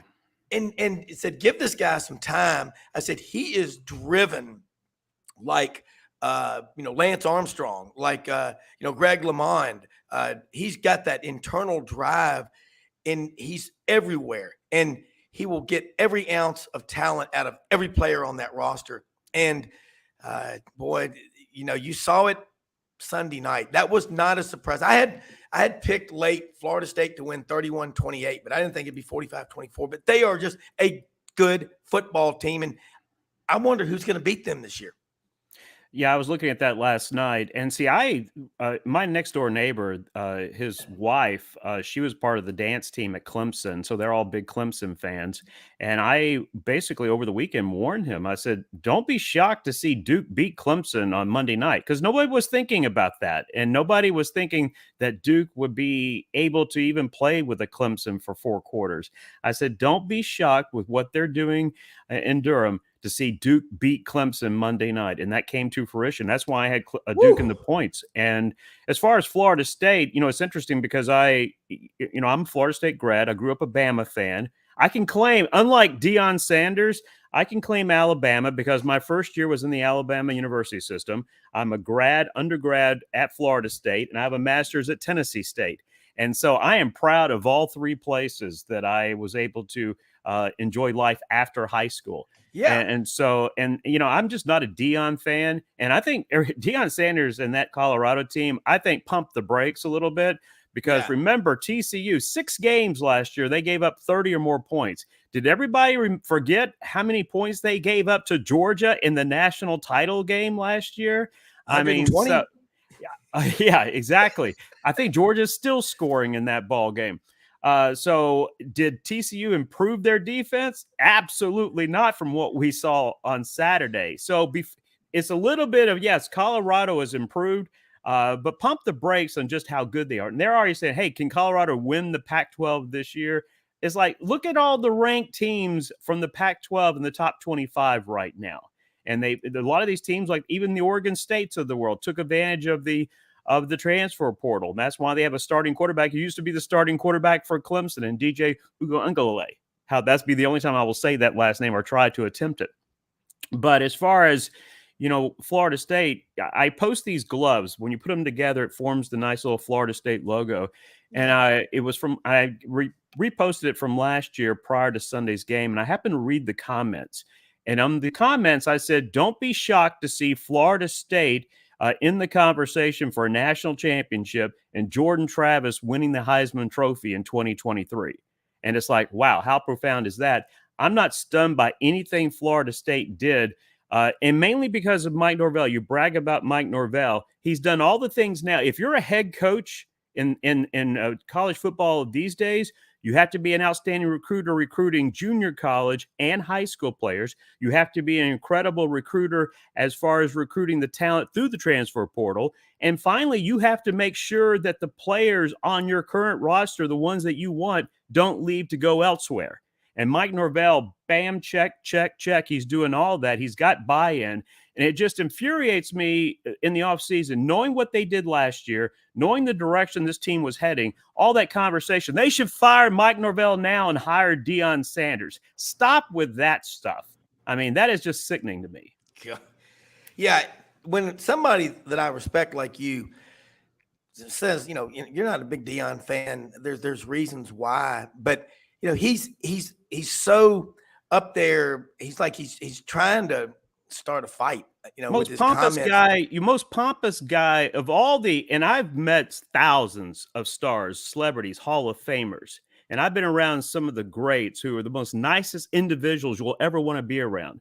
S2: And it said, give this guy some time. I said, he is driven like, Lance Armstrong, like, Greg LeMond. He's got that internal drive, and he's everywhere. And he will get every ounce of talent out of every player on that roster. And, you saw it Sunday night. That was not a surprise. I had picked late Florida State to win 31-28, but I didn't think it'd be 45-24. But they are just a good football team, and I wonder who's going to beat them this year.
S7: Yeah, I was looking at that last night, and see, my next door neighbor, his wife, she was part of the dance team at Clemson, so they're all big Clemson fans. And I basically over the weekend warned him. I said, "Don't be shocked to see Duke beat Clemson on Monday night," because nobody was thinking about that, and nobody was thinking that Duke would be able to even play with a Clemson for 4 quarters. I said, "Don't be shocked with what they're doing in Durham to see Duke beat Clemson Monday night." And that came to fruition. That's why I had Duke in the points. And as far as Florida State, it's interesting because I'm a Florida State grad. I grew up a Bama fan. I can claim, unlike Deion Sanders, I can claim Alabama because my first year was in the Alabama University system. I'm a undergrad at Florida State, and I have a master's at Tennessee State. And so I am proud of all 3 places that I was able to enjoy life after high school. Yeah. And so, I'm just not a Deion fan. And I think Deion Sanders and that Colorado team, I think pumped the brakes a little bit because remember TCU, 6 games last year, they gave up 30 or more points. Did everybody forget how many points they gave up to Georgia in the national title game last year?
S2: 120.
S7: Yeah, exactly. I think Georgia's still scoring in that ball game. So did TCU improve their defense? Absolutely not from what we saw on Saturday. So it's a little bit of, yes, Colorado has improved, but pump the brakes on just how good they are. And they're already saying, hey, can Colorado win the Pac-12 this year? It's like, look at all the ranked teams from the Pac-12 in the top 25 right now. And a lot of these teams, like even the Oregon States of the world, took advantage of the transfer portal. And that's why they have a starting quarterback who used to be the starting quarterback for Clemson, and DJ Uiagalelei. That's be the only time I will say that last name or try to attempt it. But as far as, Florida State, I post these gloves. When you put them together, it forms the nice little Florida State logo. And I reposted it from last year prior to Sunday's game. And I happened to read the comments. And on the comments, I said, don't be shocked to see Florida State in the conversation for a national championship and Jordan Travis winning the Heisman Trophy in 2023. And it's like, wow, how profound is that? I'm not stunned by anything Florida State did, and mainly because of Mike Norvell. You brag about Mike Norvell. He's done all the things now. If you're a head coach in college football these days, you have to be an outstanding recruiter recruiting junior college and high school players. You have to be an incredible recruiter as far as recruiting the talent through the transfer portal. And finally, you have to make sure that the players on your current roster, the ones that you want, don't leave to go elsewhere. And Mike Norvell, bam, check, check, check. He's doing all that. He's got buy-in. And it just infuriates me in the offseason, knowing what they did last year, knowing the direction this team was heading, all that conversation. They should fire Mike Norvell now and hire Deion Sanders. Stop with that stuff. I mean, that is just sickening to me.
S2: Yeah, when somebody that I respect like you says, you're not a big Deion fan, there's reasons why, but he's so up there. He's trying to start a fight.
S7: Most pompous guy of all and I've met thousands of stars, celebrities, Hall of Famers, and I've been around some of the greats who are the most nicest individuals you'll ever want to be around.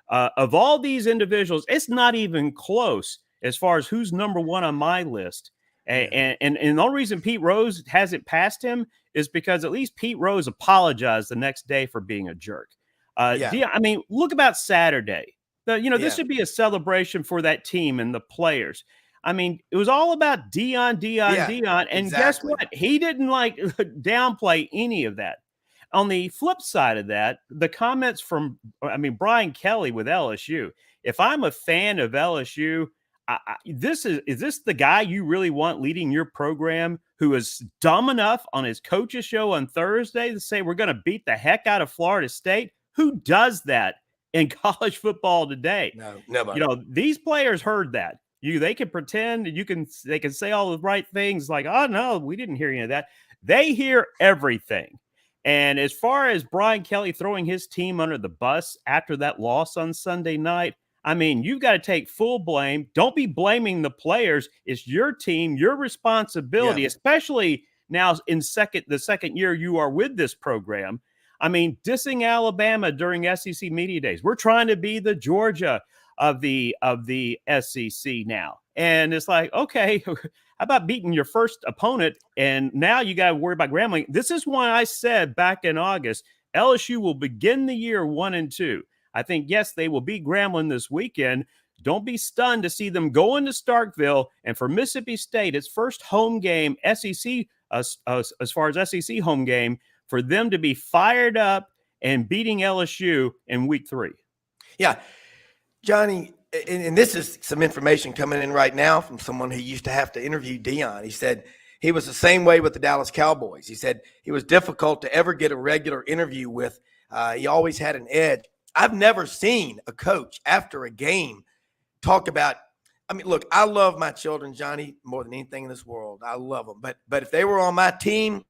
S7: Of all these individuals, it's not even close as far as who's number one on my list. And the only reason Pete Rose hasn't passed him is because at least Pete Rose apologized the next day for being a jerk. I mean, look about Saturday. This should be a celebration for that team and the players. I mean, it was all about Deion. And guess what? He didn't downplay any of that. On the flip side of that, the comments from, Brian Kelly with LSU. If I'm a fan of LSU, is this the guy you really want leading your program, who is dumb enough on his coach's show on Thursday to say we're going to beat the heck out of Florida State? Who does that in college football today?
S2: No, nobody.
S7: These players heard that. They can pretend, they can say all the right things like, oh no, we didn't hear any of that. They hear everything. And as far as Brian Kelly throwing his team under the bus after that loss on Sunday night, you've got to take full blame. Don't be blaming the players. It's your team, your responsibility, especially now in the second year you are with this program. Dissing Alabama during SEC Media Days. We're trying to be the Georgia of the SEC now. And it's like, okay, how about beating your first opponent? And now you got to worry about Grambling. This is why I said back in August, LSU will begin the year 1-2. I think, yes, they will beat Grambling this weekend. Don't be stunned to see them go into Starkville. And for Mississippi State, its first home game, SEC, as far as SEC home game, for them to be fired up and beating LSU in week 3.
S2: Yeah, Johnny, and this is some information coming in right now from someone who used to have to interview Deion. He said he was the same way with the Dallas Cowboys. He said he was difficult to ever get a regular interview with. He always had an edge. I've never seen a coach after a game talk about look, I love my children, Johnny, more than anything in this world. I love them. But if they were on my team,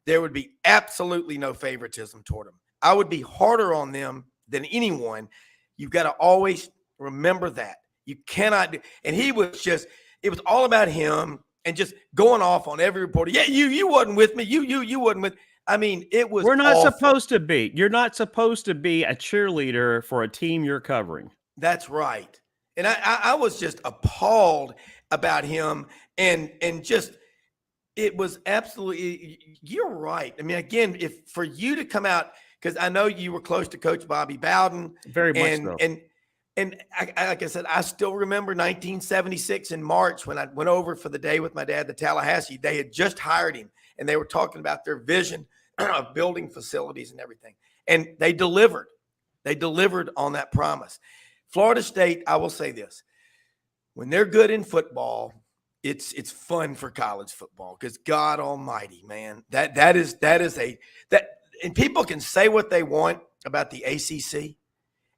S2: there would be absolutely no favoritism toward them. I would be harder on them than anyone. You've got to always remember that. You cannot do, and it was all about him and just going off on every reporter. Yeah, you wasn't with me. You wasn't with. It was.
S7: We're not
S2: awful.
S7: supposed to be. You're not supposed to be a cheerleader for a team you're covering.
S2: That's right. And I was just appalled about him and just. It was absolutely, you're right. Again, if for you to come out, because I know you were close to Coach Bobby Bowden.
S7: Very much so.
S2: And like I said, I still remember 1976 in March when I went over for the day with my dad to Tallahassee. They had just hired him, and they were talking about their vision of building facilities and everything. And they delivered. They delivered on that promise. Florida State, I will say this. When they're good in football, it's fun for college football because God Almighty, man, that is and people can say what they want about the ACC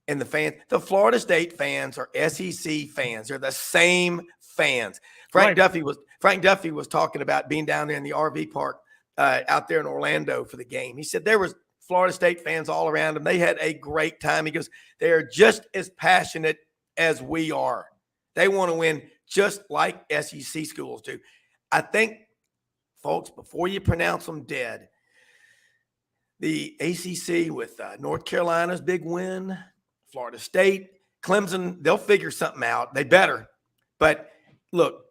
S2: and the fans. The Florida State fans are SEC fans. They're the same fans. Frank Duffy was talking about being down there in the RV park out there in Orlando for the game. He said there was Florida State fans all around him. They had a great time. He goes, they are just as passionate as we are. They want to win just like SEC schools do. I think, folks, before you pronounce them dead, the ACC with North Carolina's big win, Florida State, Clemson, they'll figure something out. They better. But look,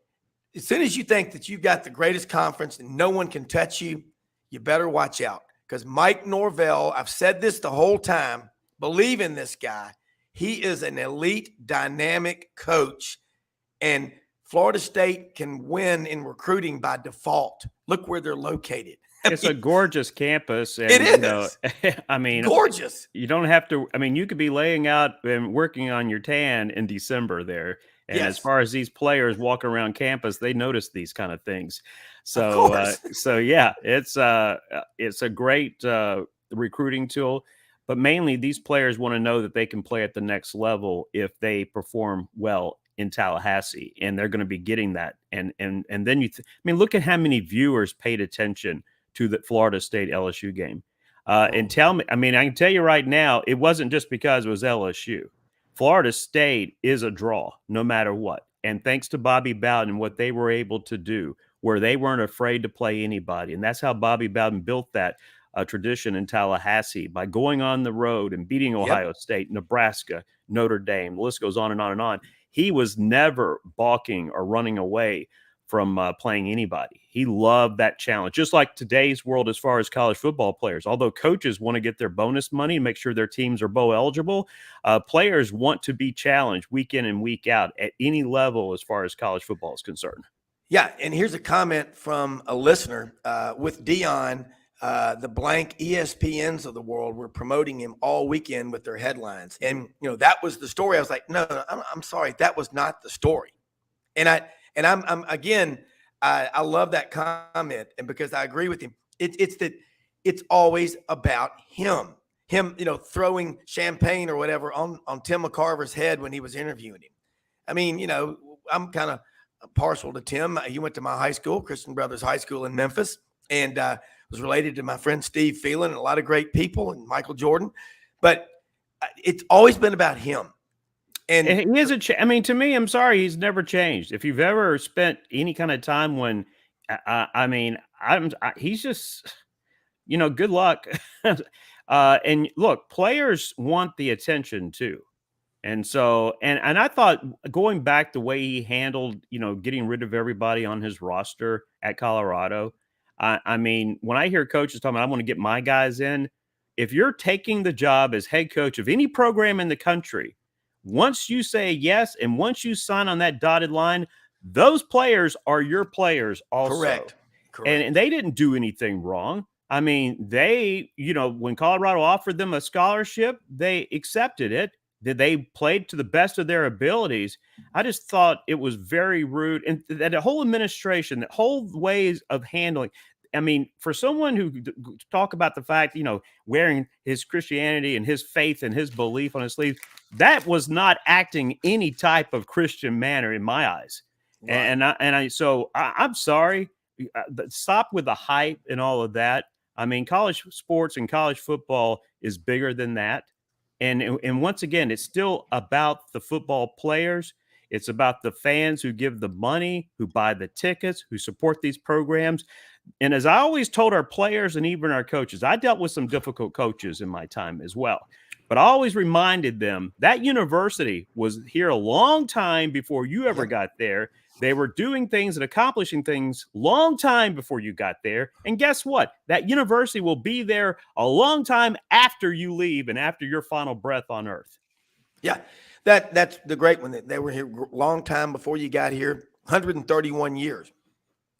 S2: as soon as you think that you've got the greatest conference and no one can touch you, you better watch out. Because Mike Norvell, I've said this the whole time, believe in this guy. He is an elite, dynamic coach. And Florida State can win in recruiting by default. Look where they're located.
S7: It's a gorgeous campus. And,
S2: it is.
S7: I mean,
S2: gorgeous.
S7: You don't have to. I mean, you could be laying out and working on your tan in December there. And as far as these players walking around campus, they notice these kind of things. So, yeah, it's a great recruiting tool. But mainly, these players want to know that they can play at the next level if they perform well in Tallahassee, and they're going to be getting that. And then I mean, look at how many viewers paid attention to the Florida State LSU game. And tell me, I mean, I can tell you right now, it wasn't just because it was LSU. Florida State is a draw no matter what. And thanks to Bobby Bowden and what they were able to do, where they weren't afraid to play anybody. And that's how Bobby Bowden built that tradition in Tallahassee, by going on the road and beating Ohio State, Nebraska, Notre Dame. The list goes on and on and on. He was never balking or running away from playing anybody. He loved that challenge, just like today's world as far as college football players. Although coaches want to get their bonus money and make sure their teams are bowl eligible, players want to be challenged week in and week out at any level as far as college football is concerned.
S2: Yeah, and here's a comment from a listener with Dion. The blank ESPNs of the world were promoting him all weekend with their headlines. And, that was the story. I was like, no, I'm sorry. That was not the story. And I'm again, I love that comment. And because I agree with him, it's that it's always about him, throwing champagne or whatever on Tim McCarver's head when he was interviewing him. I mean, I'm kind of partial to Tim. He went to my high school, Christian Brothers High School in Memphis, and, was related to my friend Steve Phelan and a lot of great people and Michael Jordan, but it's always been about him. And
S7: he is I mean, to me, I'm sorry, he's never changed. If you've ever spent any kind of time when, he's just, good luck. And look, players want the attention too. And so, and I thought, going back the way he handled, getting rid of everybody on his roster at Colorado, I mean, when I hear coaches talking about, I want to get my guys in, if you're taking the job as head coach of any program in the country, once you say yes and once you sign on that dotted line, those players are your players also.
S2: Correct.
S7: And they didn't do anything wrong. I mean, they, when Colorado offered them a scholarship, they accepted it. They played to the best of their abilities. I just thought it was very rude. And that whole administration, that whole ways of handling, I mean, for someone who talk about the fact, wearing his Christianity and his faith and his belief on his sleeve, that was not acting any type of Christian manner in my eyes. Right. So I'm sorry. Stop with the hype and all of that. I mean, college sports and college football is bigger than that. And once again, it's still about the football players. It's about the fans who give the money, who buy the tickets, who support these programs. And as I always told our players and even our coaches, I dealt with some difficult coaches in my time as well. But I always reminded them that university was here a long time before you ever got there. They were doing things and accomplishing things long time before you got there. And guess what? That university will be there a long time after you leave and after your final breath on earth.
S2: Yeah, that's the great one. They were here a long time before you got here, 131 years.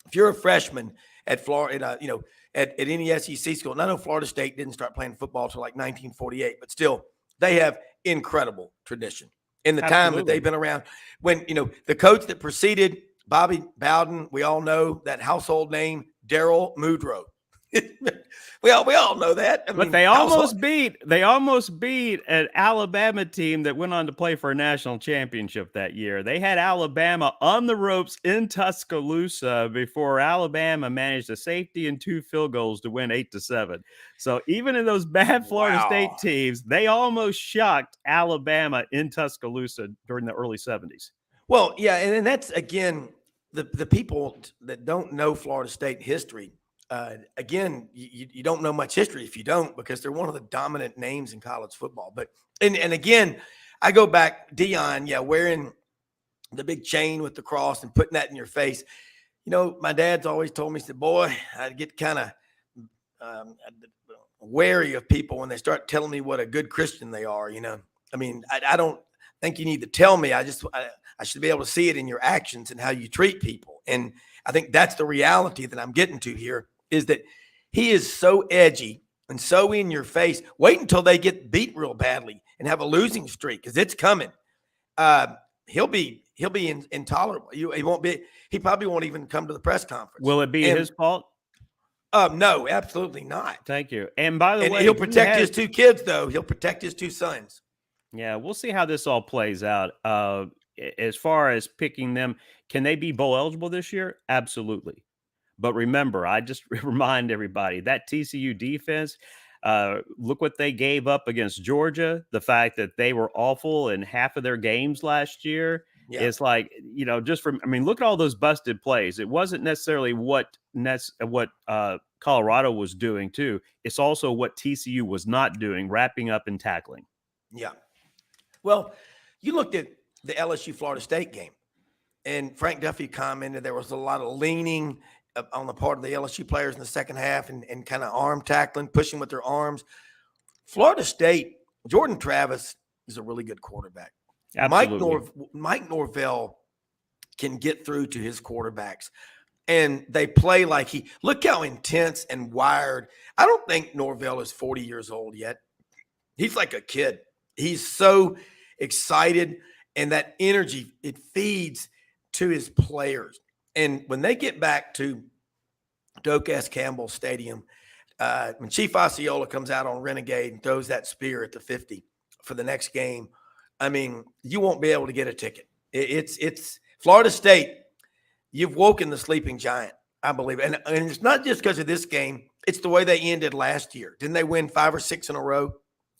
S2: If you're a freshman at Florida, at any SEC school, and I know Florida State didn't start playing football until like 1948, but still, they have incredible tradition in the time that they've been around. When, the coach that preceded Bobby Bowden, we all know that household name, Darryl Muldrow. We all know that. I
S7: But
S2: mean,
S7: they almost beat an Alabama team that went on to play for a national championship that year. They had Alabama on the ropes in Tuscaloosa before Alabama managed a safety and 2 field goals to win 8-7. So even in those bad Florida State
S2: Wow.
S7: teams, they almost shocked Alabama in Tuscaloosa during the early 70s.
S2: Well, yeah, and that's again the people that don't know Florida State history. Again, you don't know much history if you don't, because they're one of the dominant names in college football. But and again, I go back, Dion, wearing the big chain with the cross and putting that in your face. You know, my dad's always told me, he said, boy, I get kind of wary of people when they start telling me what a good Christian they are. You know, I mean, I don't think you need to tell me. I should be able to see it in your actions and how you treat people. And I think that's the reality that I'm getting to here, is that he is so edgy and so in your face. Wait until they get beat real badly and have a losing streak, because it's coming. He'll be intolerable. He probably won't even come to the press conference.
S7: Will it be his fault?
S2: No, absolutely not.
S7: Thank you. And by the way,
S2: he'll protect his 2 kids, though. He'll protect his 2 sons.
S7: Yeah, we'll see how this all plays out. As far as picking them, can they be bowl eligible this year? Absolutely. But remember, I just remind everybody that TCU defense, look what they gave up against Georgia. The fact that they were awful in half of their games last year.
S2: Yeah.
S7: It's like, look at all those busted plays. It wasn't necessarily what Colorado was doing too. It's also what TCU was not doing, wrapping up and tackling.
S2: Yeah. Well, you looked at the LSU Florida State game, and Frank Duffy commented there was a lot of leaning on the part of the LSU players in the second half and kind of arm tackling, pushing with their arms. Florida State, Jordan Travis is a really good quarterback.
S7: Absolutely.
S2: Mike Norvell can get through to his quarterbacks, and they play like look how intense and wired. I don't think Norvell is 40 years old yet. He's like a kid. He's so excited, and that energy, it feeds to his players. And when they get back to Doak S. Campbell Stadium, when Chief Osceola comes out on Renegade and throws that spear at the 50 for the next game, I mean, you won't be able to get a ticket. It's Florida State. You've woken the sleeping giant, I believe. And it's not just because of this game. It's the way they ended last year. Didn't they win 5 or 6 in a row?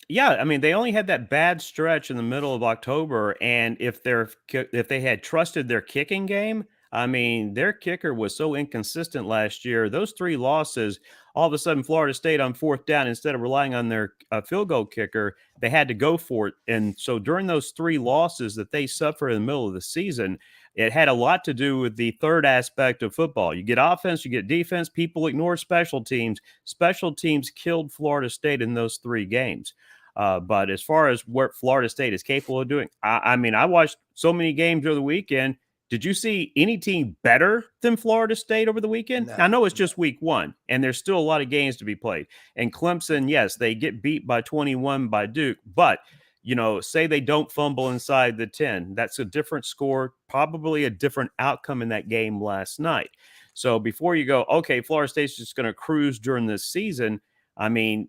S7: Yeah, I mean, they only had that bad stretch in the middle of October, and if they had trusted their kicking game, I mean, their kicker was so inconsistent last year. Those 3 losses, all of a sudden, Florida State on 4th down, instead of relying on their field goal kicker, they had to go for it. And so during those 3 losses that they suffered in the middle of the season, it had a lot to do with the third aspect of football. You get offense, you get defense. People ignore special teams. Special teams killed Florida State in those 3 games. But as far as what Florida State is capable of doing, I mean, I watched so many games over the weekend. Did you see any team better than Florida State over the weekend?
S2: No.
S7: I know it's just week 1, and there's still a lot of games to be played. And Clemson, yes, they get beat by 21 by Duke, but say they don't fumble inside the 10. That's a different score, probably a different outcome in that game last night. So before you go, okay, Florida State's just going to cruise during this season, I mean,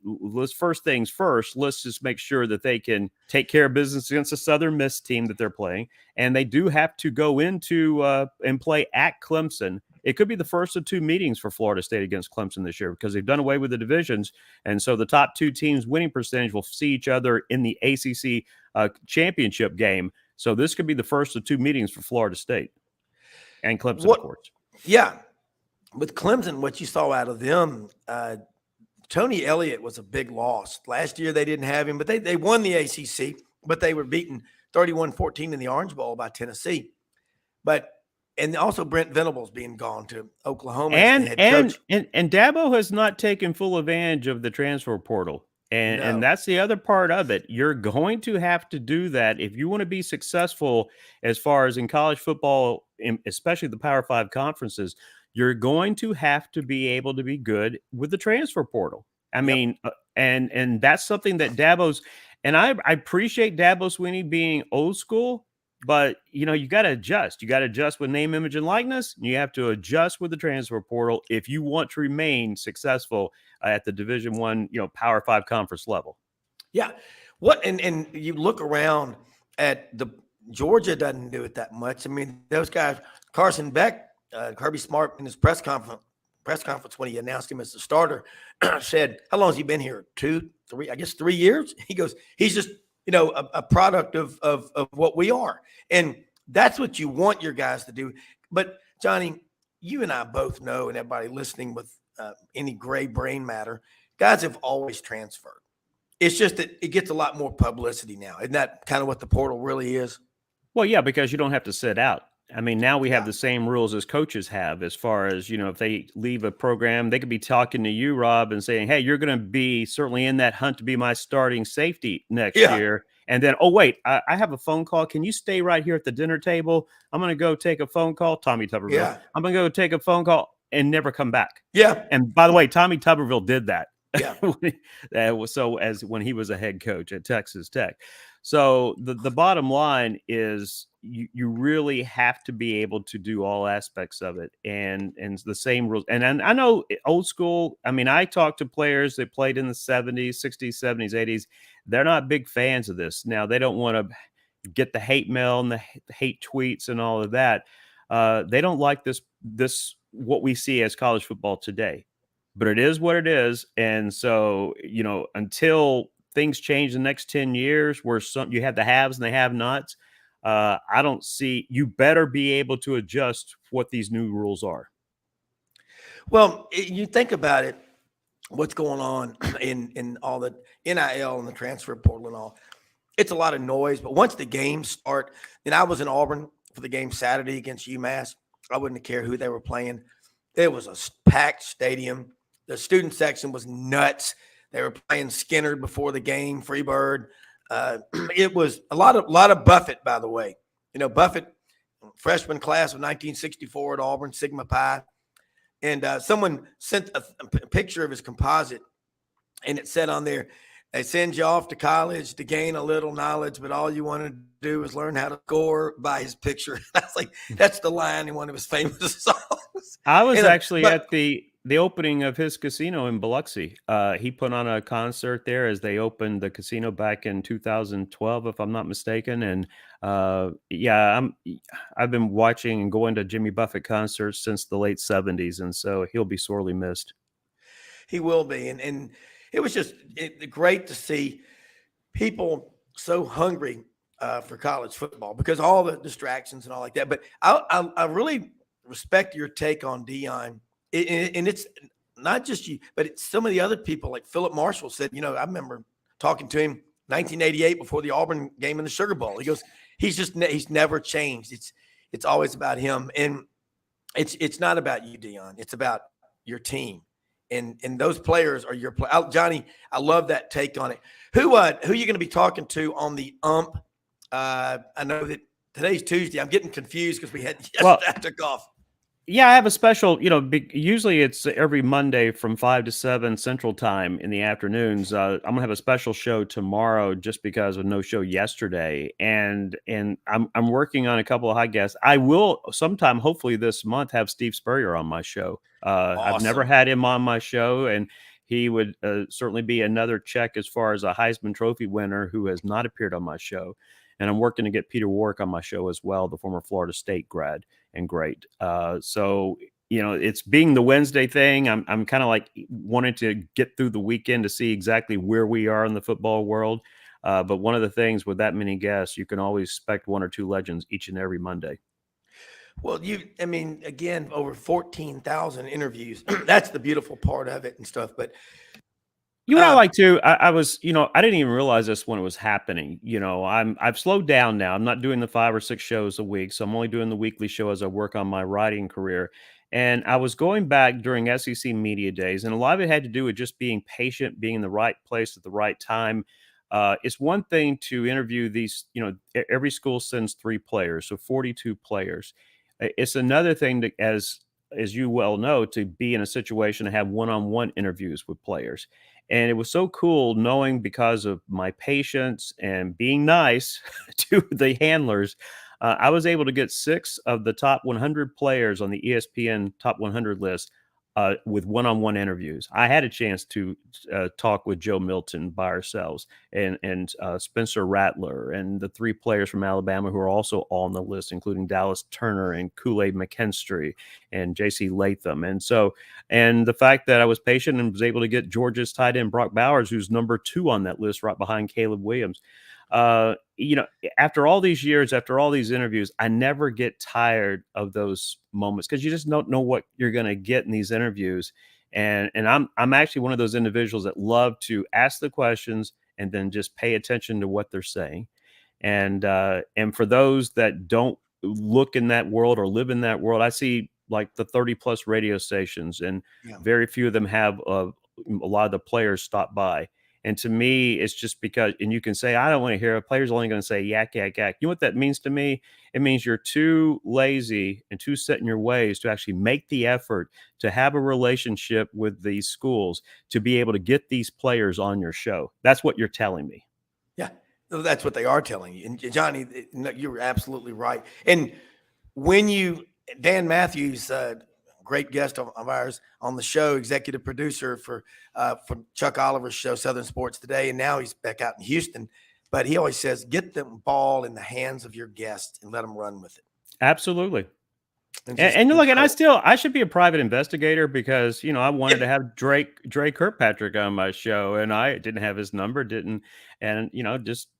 S7: first things first, let's just make sure that they can take care of business against the Southern Miss team that they're playing. And they do have to go into and play at Clemson. It could be the first of 2 meetings for Florida State against Clemson this year, because they've done away with the divisions. And so the top 2 teams' winning percentage will see each other in the ACC championship game. So this could be the first of 2 meetings for Florida State and Clemson, of course.
S2: Yeah. With Clemson, what you saw out of them, Tony Elliott was a big loss. Last year they didn't have him, but they won the ACC, but they were beaten 31-14 in the Orange Bowl by Tennessee. And also Brent Venables being gone to Oklahoma.
S7: And Dabo has not taken full advantage of the transfer portal. And that's the other part of it. You're going to have to do that if you want to be successful as far as in college football, especially the Power 5 conferences. You're going to have to be able to be good with the transfer portal. I mean, and that's something that Dabo's, and I appreciate Dabo Swinney being old school, But, you got to adjust. You got to adjust with name, image, and likeness. And you have to adjust with the transfer portal if you want to remain successful at the Division I, Power 5 conference level.
S2: Yeah. And you look around at Georgia doesn't do it that much. I mean, those guys, Carson Beck, Kirby Smart in his press conference when he announced him as the starter, said, how long has he been here? 2, 3, I guess 3 years. He goes, he's just, a product of what we are. And that's what you want your guys to do. But Johnny, you and I both know, and everybody listening with any gray brain matter, guys have always transferred. It's just that it gets a lot more publicity now. Isn't that kind of what the portal really is?
S7: Well, yeah, because you don't have to sit out. I mean, now we have the same rules as coaches have as far as, if they leave a program, they could be talking to you, Rob, and saying, hey, you're going to be certainly in that hunt to be my starting safety next year. And then, oh, wait, I have a phone call. Can you stay right here at the dinner table? I'm going to go take a phone call. Tommy Tuberville. Yeah. I'm going to go take a phone call and never come back.
S2: Yeah.
S7: And by the way, Tommy Tuberville did that.
S2: Yeah.
S7: When he was a head coach at Texas Tech. So the bottom line is you really have to be able to do all aspects of it and the same rules. And I know old school. I mean, I talked to players that played in the 70s, 60s, 70s, 80s. They're not big fans of this. Now, they don't want to get the hate mail and the hate tweets and all of that. They don't like this what we see as college football today. But it is what it is. And so, until things change the next 10 years where you have the haves and the have-nots, I don't see, you better be able to adjust what these new rules are.
S2: Well, you think about it, what's going on in all the NIL and the transfer portal and all, it's a lot of noise. But once the games start, and I was in Auburn for the game Saturday against UMass, I wouldn't care who they were playing. It was a packed stadium. The student section was nuts. They were playing Skinner before the game, Freebird. It was a lot of Buffett, by the way. Buffett, freshman class of 1964 at Auburn, Sigma Pi. And someone sent a picture of his composite, and it said on there, they send you off to college to gain a little knowledge, but all you want to do is learn how to score by his picture. That's that's the line in one of his famous songs.
S7: I was at the opening of his casino in Biloxi. He put on a concert there as they opened the casino back in 2012, if I'm not mistaken. And I've been watching and going to Jimmy Buffett concerts since the late 70s, and so he'll be sorely missed.
S2: He will be, and it was just great to see people so hungry for college football because all the distractions and all like that. But I really respect your take on Deion. And it's not just you, but it's some of the other people like Philip Marshall said, I remember talking to him 1988 before the Auburn game in the Sugar Bowl. He goes, he's never changed. It's always about him. And it's not about you, Deion. It's about your team. And those players are your Johnny, I love that take on it. Who are you going to be talking to on the ump? I know that today's Tuesday. I'm getting confused because we had yesterday took off.
S7: Yeah, I have a special, usually it's every Monday from 5 to 7 Central Time in the afternoons. I'm going to have a special show tomorrow just because of no show yesterday. And I'm working on a couple of high guests. I will sometime, hopefully this month, have Steve Spurrier on my show. Awesome. I've never had him on my show, and he would certainly be another check as far as a Heisman Trophy winner who has not appeared on my show. And I'm working to get Peter Warwick on my show as well, the former Florida State grad and great. So, it's being the Wednesday thing. I'm kind of like wanting to get through the weekend to see exactly where we are in the football world. But one of the things with that many guests, you can always expect one or two legends each and every Monday.
S2: Well, again, over 14,000 interviews. That's the beautiful part of it and stuff. But
S7: I like to. I was, I didn't even realize this when it was happening. I've slowed down now. I'm not doing the 5 or 6 shows a week, so I'm only doing the weekly show as I work on my writing career. And I was going back during SEC media days, and a lot of it had to do with just being patient, being in the right place at the right time. It's one thing to interview these. Every school sends 3 players, so 42 players. It's another thing to, as you well know, to be in a situation to have one-on-one interviews with players. And it was so cool knowing, because of my patience and being nice to the handlers, I was able to get 6 of the top 100 players on the ESPN top 100 list with one-on-one interviews. I had a chance to talk with Joe Milton by ourselves and Spencer Rattler and the 3 players from Alabama who are also on the list, including Dallas Turner and Kool-Aid McKinstry and J.C. Latham. And the fact that I was patient and was able to get Georgia's tight end Brock Bowers, who's number 2 on that list right behind Caleb Williams. After all these years, after all these interviews, I never get tired of those moments because you just don't know what you're going to get in these interviews. And I'm actually one of those individuals that love to ask the questions and then just pay attention to what they're saying. And for those that don't look in that world or live in that world, I see like the 30 plus radio stations, and very few of them have a lot of the players stop by. And to me, it's just because, and you can say, I don't want to hear, a player's only going to say yak, yak, yak. You know what that means to me? It means you're too lazy and too set in your ways to actually make the effort to have a relationship with these schools to be able to get these players on your show. That's what you're telling me.
S2: Yeah, that's what they are telling you. And Johnny, you're absolutely right. And when Dan Matthews, great guest of ours on the show, executive producer for Chuck Oliver's show, Southern Sports Today. And now he's back out in Houston, but he always says, get the ball in the hands of your guests and let them run with it.
S7: Absolutely. And look, and I should be a private investigator because, I wanted to have Dre Kirkpatrick on my show, and I didn't have his number,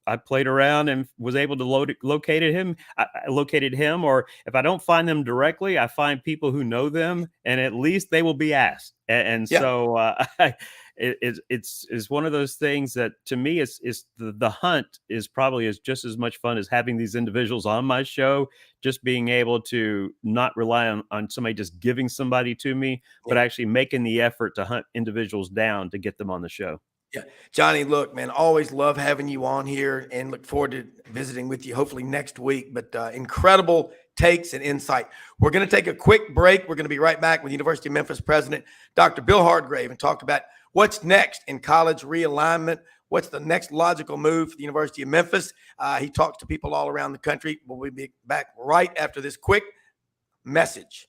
S7: I played around and was able to locate him. I located him, or if I don't find them directly, I find people who know them, and at least they will be asked. So it's one of those things that to me is the hunt is probably just as much fun as having these individuals on my show, just being able to not rely on somebody just giving somebody to me, but actually making the effort to hunt individuals down to get them on the show.
S2: Yeah. Johnny, look, man, always love having you on here and look forward to visiting with you hopefully next week. But incredible takes and insight. We're going to take a quick break. We're going to be right back with University of Memphis President Dr. Bill Hardgrave and talk about what's next in college realignment. What's the next logical move for the University of Memphis? He talks to people all around the country. We'll be back right after this quick message.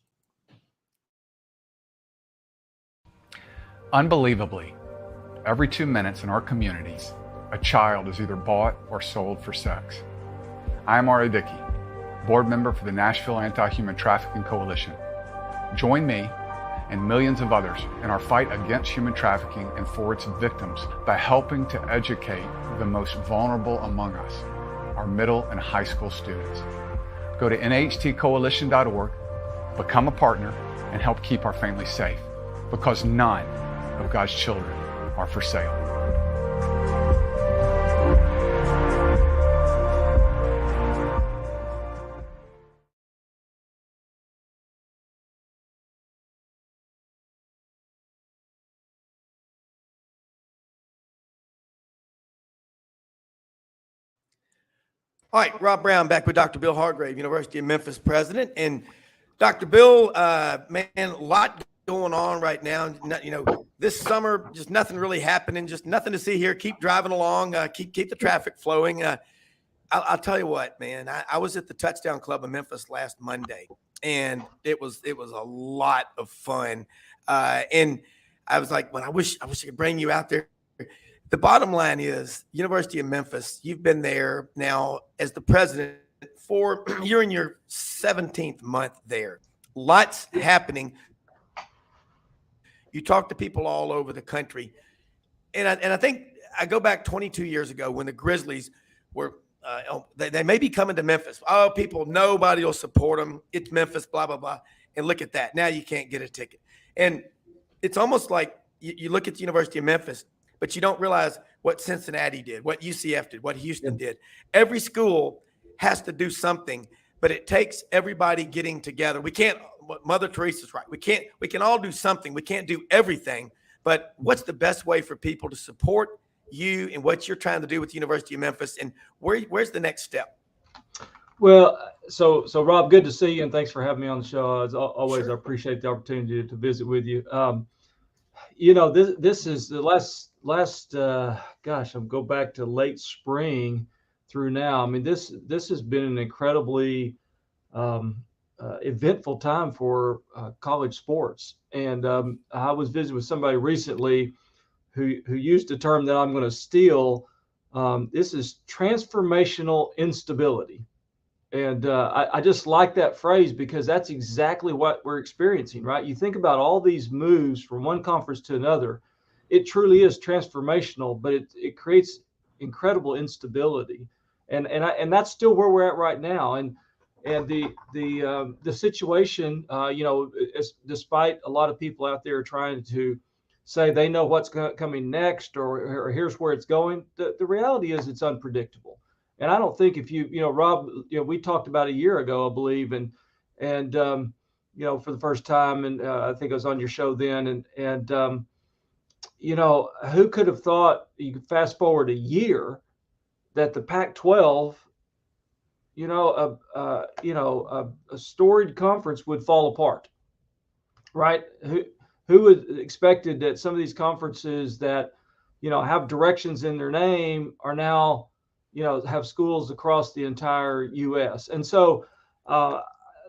S8: Unbelievably, every 2 minutes in our communities, a child is either bought or sold for sex. I am Ari Dickey, board member for the Nashville Anti-Human Trafficking Coalition. Join me and millions of others in our fight against human trafficking and for its victims by helping to educate the most vulnerable among us, our middle and high school students. Go to nhtcoalition.org, become a partner, and help keep our families safe, because none of God's children are for sale.
S2: All right, Rob Browne back with Dr. Bill Hardgrave, University of Memphis president. And Dr. Bill, man, a lot going on right now. This summer, just nothing really happening, just nothing to see here. Keep driving along, keep the traffic flowing. I'll tell you what, man, I was at the Touchdown Club in Memphis last Monday, and it was a lot of fun. And I was like, well, I wish I could bring you out there. The bottom line is University of Memphis, you've been there now as the president you're in your 17th month there. Lots happening. You talk to people all over the country. And I think I go back 22 years ago when the Grizzlies were, they may be coming to Memphis. Oh, nobody will support them. It's Memphis, blah, blah, blah. And look at that. Now you can't get a ticket. And it's almost like you look at the University of Memphis, but you don't realize what Cincinnati did, what UCF did, what Houston did. Every school has to do something, but it takes everybody getting together. We can't, Mother Teresa's right. We can all do something. We can't do everything, but what's the best way for people to support you and what you're trying to do with the University of Memphis, and where's the next step?
S9: Well, so Rob, good to see you, and thanks for having me on the show. As always, I appreciate the opportunity to visit with you. This is the last. I'll go back to late spring through now. I mean, this has been an incredibly eventful time for college sports. And I was visiting with somebody recently who used a term that I'm going to steal. This is transformational instability. And I just like that phrase because that's exactly what we're experiencing, right? You think about all these moves from one conference to another. It truly is transformational, but it creates incredible instability. And that's still where we're at right now. And the situation, despite a lot of people out there trying to say they know what's coming next or here's where it's going, the reality is it's unpredictable. And I don't think if Rob, we talked about a year ago, I believe, and for the first time, and I think I was on your show then, and who could have thought, you could fast forward a year, that the Pac-12, a storied conference would fall apart, right? Who would expected that some of these conferences that, have directions in their name are now, have schools across the entire U.S. And so,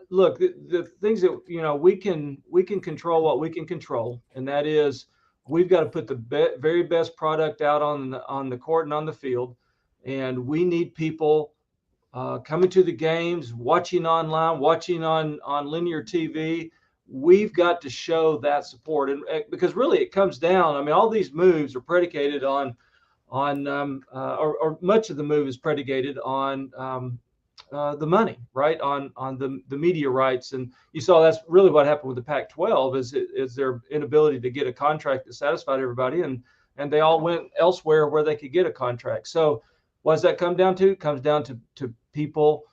S9: look, the things that, we can control what we can control. And that is, we've got to put the very best product out on the court and on the field. And we need people coming to the games, watching online, watching on linear TV. We've got to show that support. And because really it comes down, I mean, all these moves are predicated on much of the move is predicated on the money, right? On the media rights. And you saw that's really what happened with the Pac-12 is their inability to get a contract that satisfied everybody. And they all went elsewhere where they could get a contract. So what does that come down to? It comes down to people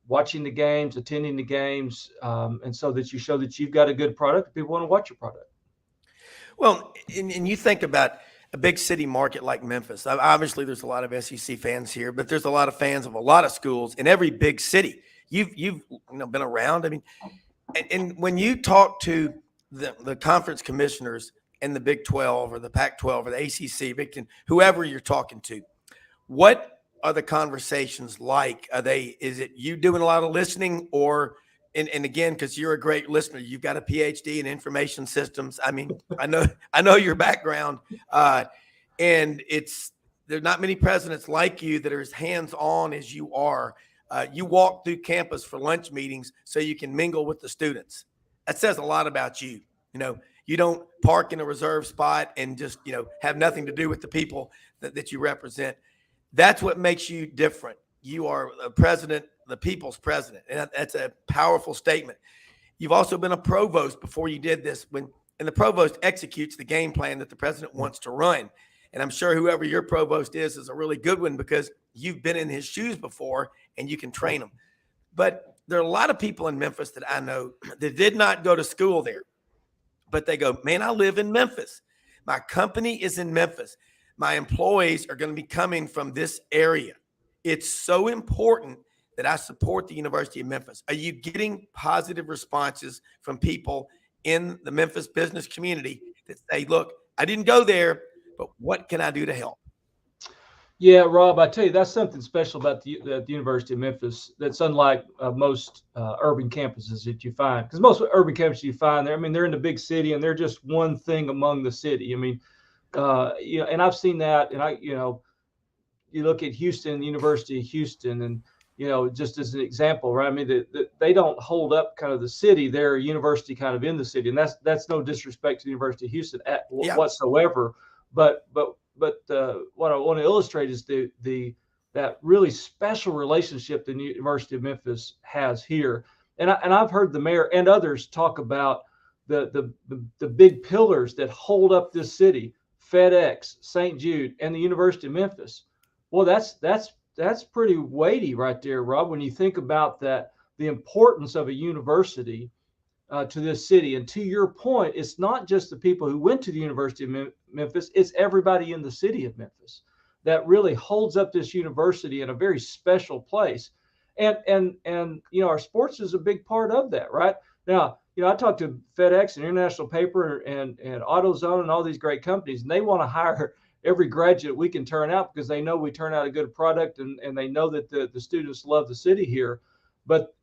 S9: watching the games, attending the games, and so that you show that you've got a good product. People want to watch your product.
S2: Well, and you think about a big city market like Memphis. Obviously, there's a lot of SEC fans here, but there's a lot of fans of a lot of schools in every big city. You've been around. I mean, and when you talk to the conference commissioners in the Big 12 or the Pac-12 or the ACC, Big 10, whoever you're talking to, what are the conversations like? Is it you doing a lot of listening, or and again, because you're a great listener, you've got a PhD in information systems. I mean, I know your background, and there's not many presidents like you that are as hands-on as you are. You walk through campus for lunch meetings so you can mingle with the students. That says a lot about you. You don't park in a reserved spot and just have nothing to do with the people that you represent. That's what makes you different. You are a president, the people's president. And that's a powerful statement. You've also been a provost before you did this, and the provost executes the game plan that the president wants to run. And I'm sure whoever your provost is a really good one because you've been in his shoes before and you can train them. But there are a lot of people in Memphis that I know that did not go to school there, but they go, man, I live in Memphis. My company is in Memphis. My employees are going to be coming from this area. It's so important that I support the University of Memphis. Are you getting positive responses from people in the Memphis business community that say, look, I didn't go there, but what can I do to help?
S9: Yeah, Rob, I tell you, that's something special about the University of Memphis that's unlike most urban campuses that you find. Because most urban campuses you find there, I mean, they're in the big city and they're just one thing among the city. I mean, and I've seen that, and you look at Houston, University of Houston, and just as an example, right? I mean, they don't hold up kind of the city; they're a university kind of in the city, and that's no disrespect to the University of Houston whatsoever. But what I want to illustrate is that really special relationship the University of Memphis has here, and I've heard the mayor and others talk about the big pillars that hold up this city. FedEx, St. Jude, and the University of Memphis. Well, that's pretty weighty right there, Rob, when you think about that, the importance of a university to this city. And to your point, it's not just the people who went to the University of Memphis, it's everybody in the city of Memphis that really holds up this university in a very special place. And our sports is a big part of that, right? Now, I talked to FedEx and International Paper and AutoZone and all these great companies, and they want to hire every graduate we can turn out, because they know we turn out a good product, and they know that the students love the city here. But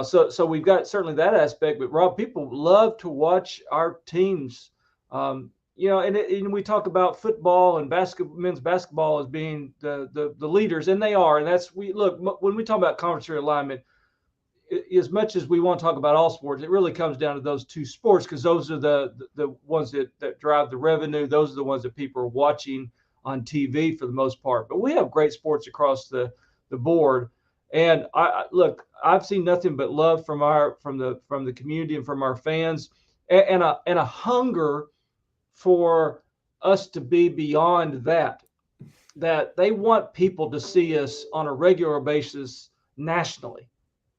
S9: so we've got certainly that aspect. But Rob, people love to watch our teams. And we talk about football and men's basketball as being the leaders, and they are. And when we talk about conference realignment, as much as we want to talk about all sports, it really comes down to those two sports, because those are the ones that drive the revenue. Those are the ones that people are watching on TV for the most part. But we have great sports across the board. And I've seen nothing but love from the community and from our fans, and a hunger for us to be beyond that they want people to see us on a regular basis nationally,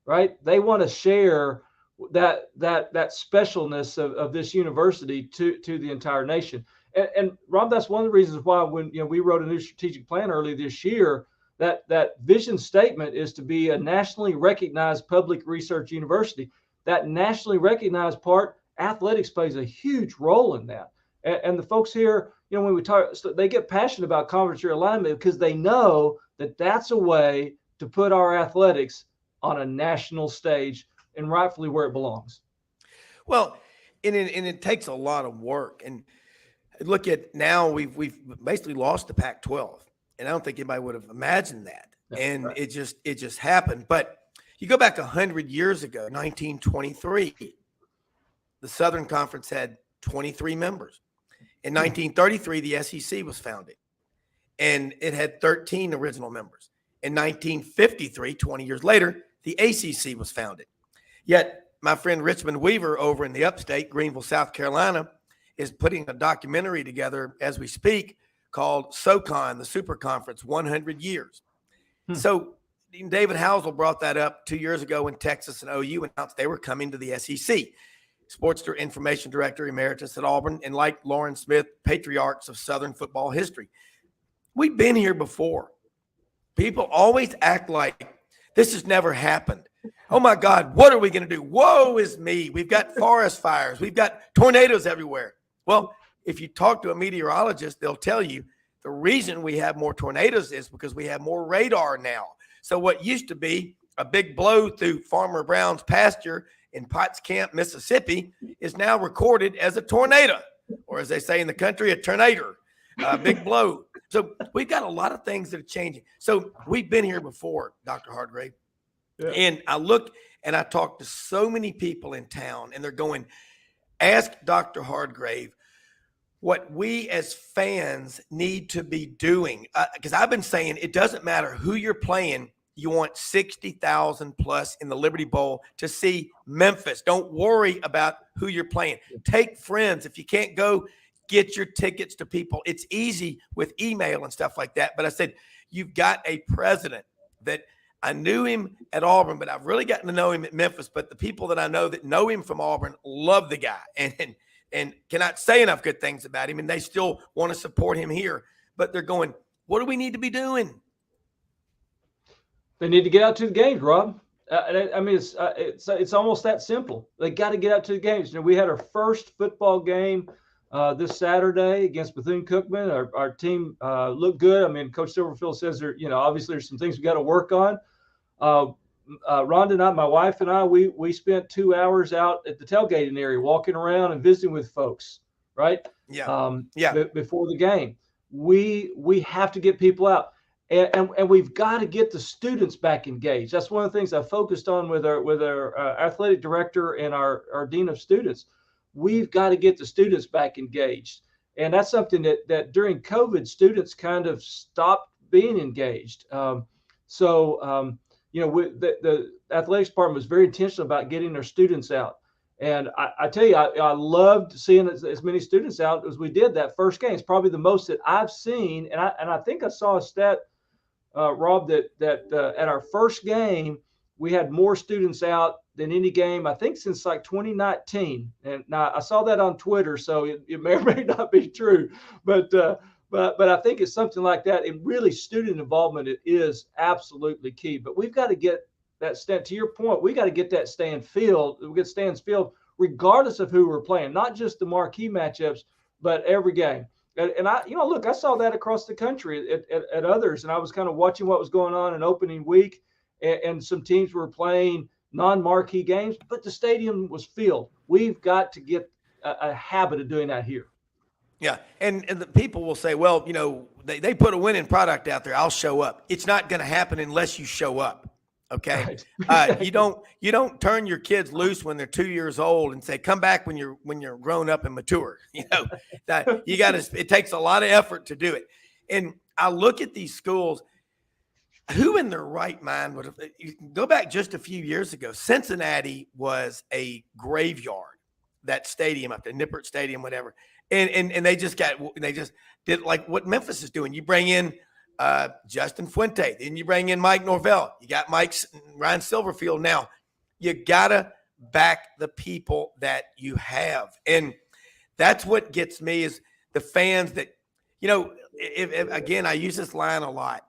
S9: right? They want to share that specialness of this university to the entire nation. And Rob, that's one of the reasons why when we wrote a new strategic plan early this year, that vision statement is to be a nationally recognized public research university. That nationally recognized part, athletics plays a huge role in that. And the folks here, when we talk, they get passionate about conference realignment because they know that that's a way to put our athletics on a national stage and rightfully where it belongs.
S2: Well, and it takes a lot of work. And look at now, we've basically lost the Pac-12. And I don't think anybody would have imagined that. That's and right. It just happened. But you go back 100 years ago, 1923, the Southern Conference had 23 members. In 1933, the SEC was founded, and it had 13 original members. In 1953, 20 years later, the ACC was founded. Yet my friend Richmond Weaver over in the upstate, Greenville, South Carolina, is putting a documentary together as we speak called SoCon, the Super Conference, 100 Years. So David Housel brought that up 2 years ago when Texas and OU announced they were coming to the SEC. Sports Information Director Emeritus at Auburn, and like Lauren Smith, patriarchs of Southern football history. We've been here before. People always act like this has never happened. Oh my God, what are we going to do? Woe is me. We've got forest fires. We've got tornadoes everywhere. Well, if you talk to a meteorologist, they'll tell you the reason we have more tornadoes is because we have more radar now. So what used to be a big blow through Farmer Brown's pasture in Potts Camp, Mississippi, is now recorded as a tornado, or as they say in the country, a tornado, a big blow. So we've got a lot of things that are changing. So we've been here before, Dr. Hardgrave. Yeah. And I look and I talk to so many people in town, and they're going, ask Dr. Hardgrave what we as fans need to be doing. Because I've been saying it doesn't matter who you're playing. You want 60,000 plus in the Liberty Bowl to see Memphis. Don't worry about who you're playing. Take friends. If you can't go, get your tickets to people. It's easy with email and stuff like that. But I said, you've got a president that I knew him at Auburn, but I've really gotten to know him at Memphis. But the people that I know that know him from Auburn love the guy and cannot say enough good things about him. And they still want to support him here. But they're going, what do we need to be doing?
S9: They need to get out to the games, Rob. I mean, it's almost that simple. They got to get out to the games. We had our first football game this Saturday against Bethune-Cookman. Our team looked good. I mean, Coach Silverfield says obviously there's some things we got to work on. Rhonda and I, my wife and I, we spent 2 hours out at the tailgating area, walking around and visiting with folks. Right?
S2: Yeah.
S9: Before the game, we have to get people out. And we've got to get the students back engaged. That's one of the things I focused on with our athletic director and our dean of students. We've got to get the students back engaged. And that's something that during COVID, students kind of stopped being engaged. The athletics department was very intentional about getting their students out. And I tell you, I loved seeing as many students out as we did that first game. It's probably the most that I've seen. And I think I saw a stat, Rob, that at our first game, we had more students out than any game, I think, since like 2019. And now I saw that on Twitter, so it may or may not be true. But I think it's something like that. And really, student involvement is absolutely key. But we've got to get that stand, to your point, we got to get that stands filled regardless of who we're playing, not just the marquee matchups, but every game. And I, look, I saw that across the country at others, and I was kind of watching what was going on in opening week, and some teams were playing non-marquee games, but the stadium was filled. We've got to get a habit of doing that here.
S2: Yeah, and the people will say, well, they put a winning product out there. I'll show up. It's not going to happen unless you show up. Okay,
S9: Right.
S2: you don't turn your kids loose when they're 2 years old and say, come back when you're grown up and mature. That you got to. It takes a lot of effort to do it. And I look at these schools. Who in their right mind would have, go back just a few years ago? Cincinnati was a graveyard. That stadium up there, Nippert Stadium, whatever. And they just did like what Memphis is doing. You bring in Justin Fuente, then you bring in Mike Norvell. You got Ryan Silverfield. Now you gotta back the people that you have, and that's what gets me is the fans that if again I use this line a lot,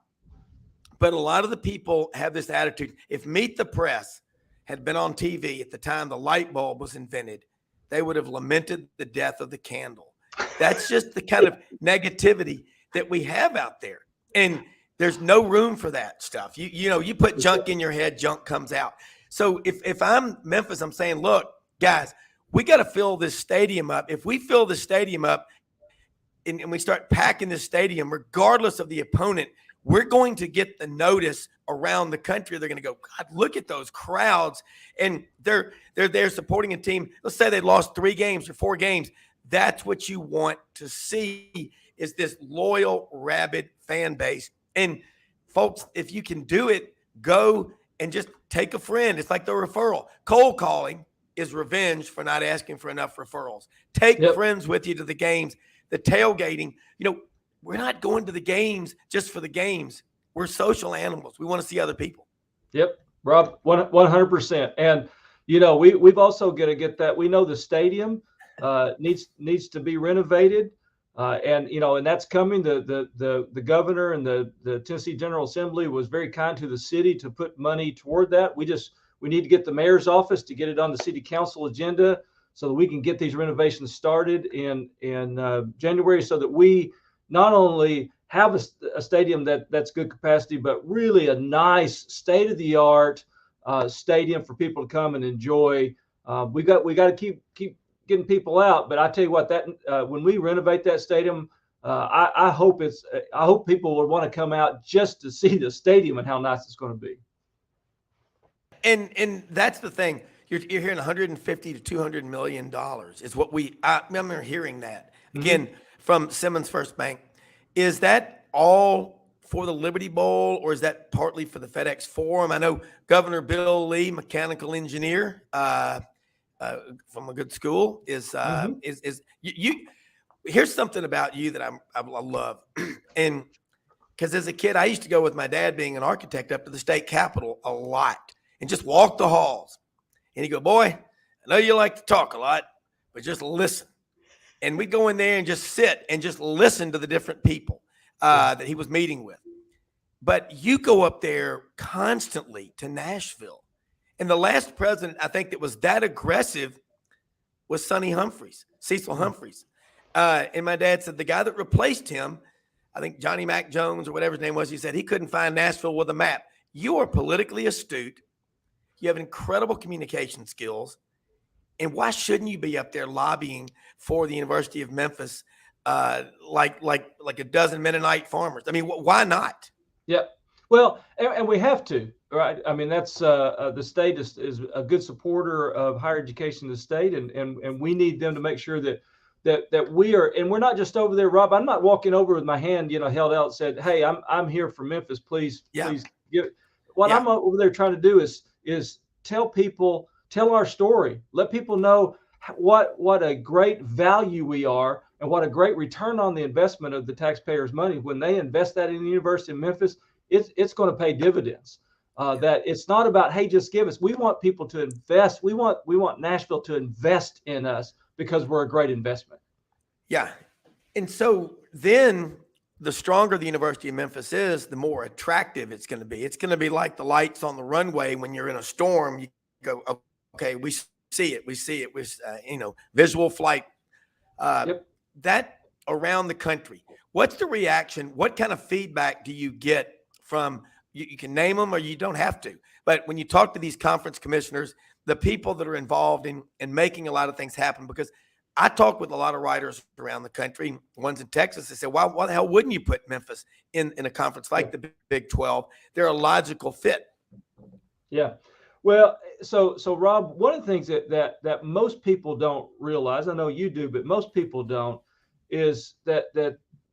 S2: but a lot of the people have this attitude. If Meet the Press had been on TV at the time the light bulb was invented, they would have lamented the death of the candle. That's just the kind of negativity that we have out there. And there's no room for that stuff. You put junk in your head, junk comes out. So if I'm Memphis, I'm saying, look, guys, we got to fill this stadium up. If we fill the stadium up and we start packing this stadium, regardless of the opponent, we're going to get the notice around the country. They're going to go, God, look at those crowds. And they're there supporting a team. Let's say they lost 3 games or 4 games. That's what you want to see is this loyal, rabid fan base. And folks, if you can do it, go and just take a friend. It's like the referral. Cold calling is revenge for not asking for enough referrals. Take friends with you to the games, the tailgating. We're not going to the games just for the games. We're social animals. We want to see other people.
S9: Yep, Rob, 100%. And we've also got to get that. We know the stadium needs to be renovated, and that's coming. The governor and the Tennessee General Assembly was very kind to the city to put money toward that. We need to get the mayor's office to get it on the city council agenda so that we can get these renovations started in January, so that we not only have a stadium that's good capacity, but really a nice state-of-the-art stadium for people to come and enjoy. We got to keep getting people out. But I tell you what, that when we renovate that stadium, I hope people would want to come out just to see the stadium and how nice it's going to be.
S2: And that's the thing. You're hearing 150 to 200 million dollars is what I remember hearing that again from Simmons First Bank. Is that all for the Liberty Bowl, or is that partly for the FedEx Forum? I know Governor Bill Lee, mechanical engineer from a good school, is you. Here's something about you that I love, and because as a kid I used to go with my dad, being an architect, up to the state capitol a lot and just walk the halls. And he'd go, boy, I know you like to talk a lot, but just listen. And we'd go in there and just sit and just listen to the different people that he was meeting with. But you go up there constantly to Nashville. And the last president, I think, that was that aggressive was Sonny Humphreys, Cecil Humphreys. And my dad said the guy that replaced him, I think Johnny Mac Jones or whatever his name was, he said he couldn't find Nashville with a map. You are politically astute. You have incredible communication skills. And why shouldn't you be up there lobbying for the University of Memphis like a dozen Mennonite farmers? I mean, why not?
S9: Yeah. Well, and we have to, right? I mean, that's the state is a good supporter of higher education in the state, and we need them to make sure that we are, and we're not just over there, Rob. I'm not walking over with my hand, held out, said, "Hey, I'm here for Memphis. Please give it." What I'm over there trying to do is tell our story, let people know what a great value we are, and what a great return on the investment of the taxpayers' money when they invest that in the University of Memphis. It's going to pay dividends. That it's not about, hey, just give us. We want people to invest. We want Nashville to invest in us because we're a great investment. Yeah.
S2: And so then the stronger the University of Memphis is, the more attractive it's going to be. It's going to be like the lights on the runway when you're in a storm. You go, okay, we see it. We see it. Visual flight. That around the country, what's the reaction? What kind of feedback do you get from, you can name them or you don't have to, but when you talk to these conference commissioners, the people that are involved in making a lot of things happen? Because I talk with a lot of writers around the country, ones in Texas, they say, why the hell wouldn't you put Memphis in a conference like the Big 12? They're a logical fit.
S9: Yeah. Well, so Rob, one of the things that most people don't realize, I know you do, but most people don't, is that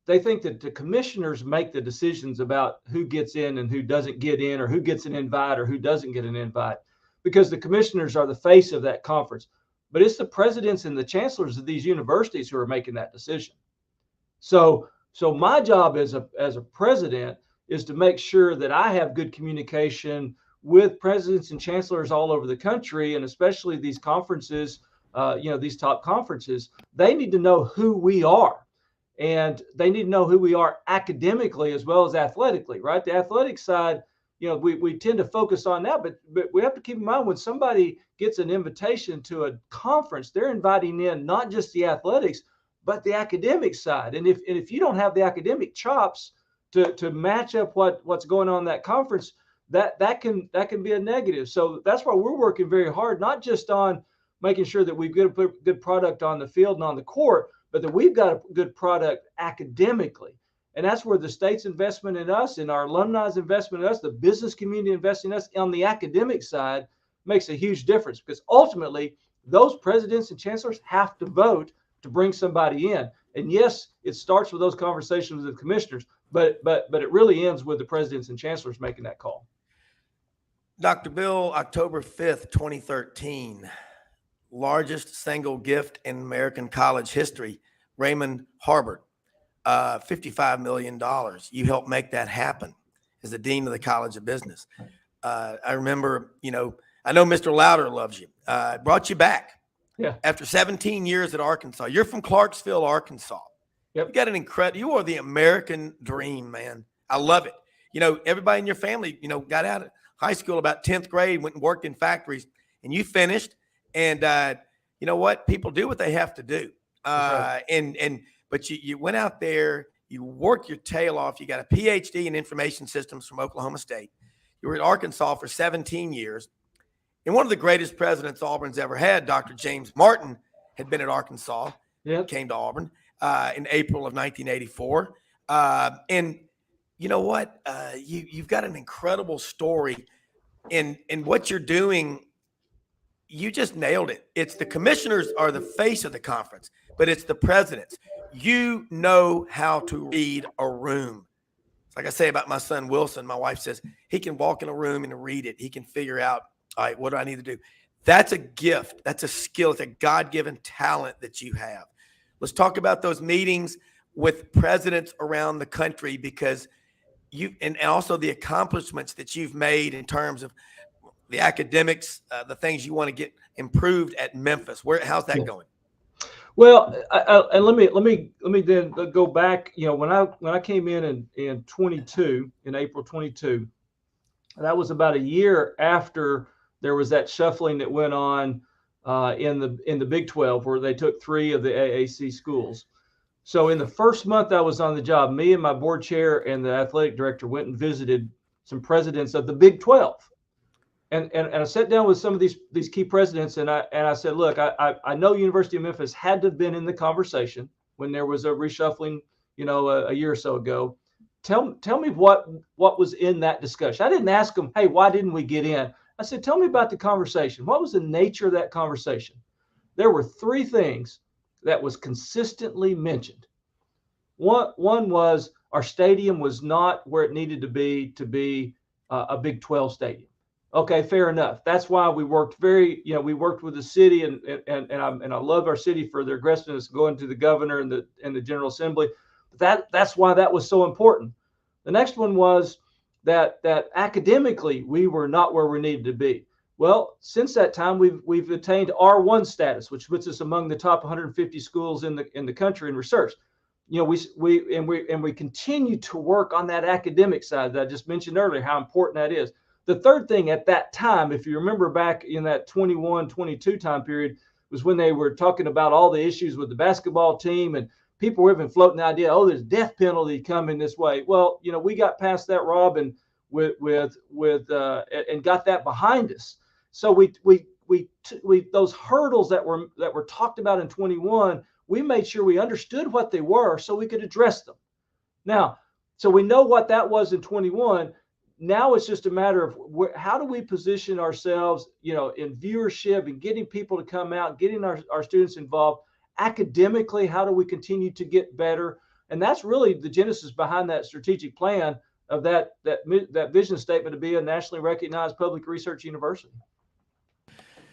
S9: they think that the commissioners make the decisions about who gets in and who doesn't get in, or who gets an invite or who doesn't get an invite, because the commissioners are the face of that conference. But it's the presidents and the chancellors of these universities who are making that decision. So my job as a president is to make sure that I have good communication with presidents and chancellors all over the country, and especially these conferences, these top conferences. They need to know who we are, and they need to know who we are academically as well as athletically, right? The athletic side, we tend to focus on that, but we have to keep in mind when somebody gets an invitation to a conference, they're inviting in not just the athletics, but the academic side. And if you don't have the academic chops to match up what's going on in that conference, that can be a negative. So that's why we're working very hard, not just on making sure that we've got a good product on the field and on the court, but that we've got a good product academically. And that's where the state's investment in us and our alumni's investment in us, the business community investing in us on the academic side makes a huge difference, because ultimately those presidents and chancellors have to vote to bring somebody in. And yes, it starts with those conversations with the commissioners, but it really ends with the presidents and chancellors making that call.
S2: Dr. Bill, October 5th, 2013, largest single gift in American college history, Raymond Harbert, $55 million. You helped make that happen as the dean of the College of Business. I remember, I know Mr. Louder loves you. Brought you back.
S9: Yeah.
S2: After 17 years at Arkansas. You're from Clarksville, Arkansas.
S9: Yep.
S2: You got you are the American dream, man. I love it. Everybody in your family, got out of high school about 10th grade, went and worked in factories, and you finished. And you know what? People do what they have to do. Right. But you went out there, you worked your tail off. You got a PhD in information systems from Oklahoma State. You were at Arkansas for 17 years. And one of the greatest presidents Auburn's ever had, Dr. James Martin, had been at Arkansas.
S9: Yep.
S2: Came to Auburn in April of 1984. And you know what? You've got an incredible story in what you're doing. You just nailed it. It's the commissioners are the face of the conference, but it's the presidents. You know how to read a room. It's like I say about my son, Wilson. My wife says he can walk in a room and read it. He can figure out, all right, what do I need to do? That's a gift. That's a skill. It's a God-given talent that you have. Let's talk about those meetings with presidents around the country, because and also the accomplishments that you've made in terms of the academics, the things you want to get improved at Memphis. How's that going?
S9: Well, and let me then go back. When I came in April 22, that was about a year after there was that shuffling that went on in the Big 12, where they took 3 of the AAC schools. So in the first month I was on the job, me and my board chair and the athletic director went and visited some presidents of the Big 12. And I sat down with some of these key presidents, and I said, look, I know University of Memphis had to have been in the conversation when there was a reshuffling, a year or so ago. Tell me what was in that discussion. I didn't ask them, hey, why didn't we get in? I said, tell me about the conversation. What was the nature of that conversation? There were 3 things that was consistently mentioned. One was our stadium was not where it needed to be a Big 12 stadium. Okay, fair enough. That's why we worked we worked with the city, and I love our city for their aggressiveness going to the governor and the General Assembly. But that's why that was so important. The next one was that academically we were not where we needed to be. Well, since that time we've attained R1 status, which puts us among the top 150 schools in the country in research. We continue to work on that academic side that I just mentioned earlier, how important that is. The third thing at that time, if you remember back in that 21-22 time period, was when they were talking about all the issues with the basketball team, and people were even floating the idea, oh, there's death penalty coming this way. Well, we got past that, Rob, and and got that behind us. So we those hurdles that were talked about in 21, we made sure we understood what they were so we could address them. Now, so we know what that was in 21. Now it's just a matter of how do we position ourselves, in viewership and getting people to come out, getting our students involved academically. How do we continue to get better? And that's really the genesis behind that strategic plan of that vision statement to be a nationally recognized public research university.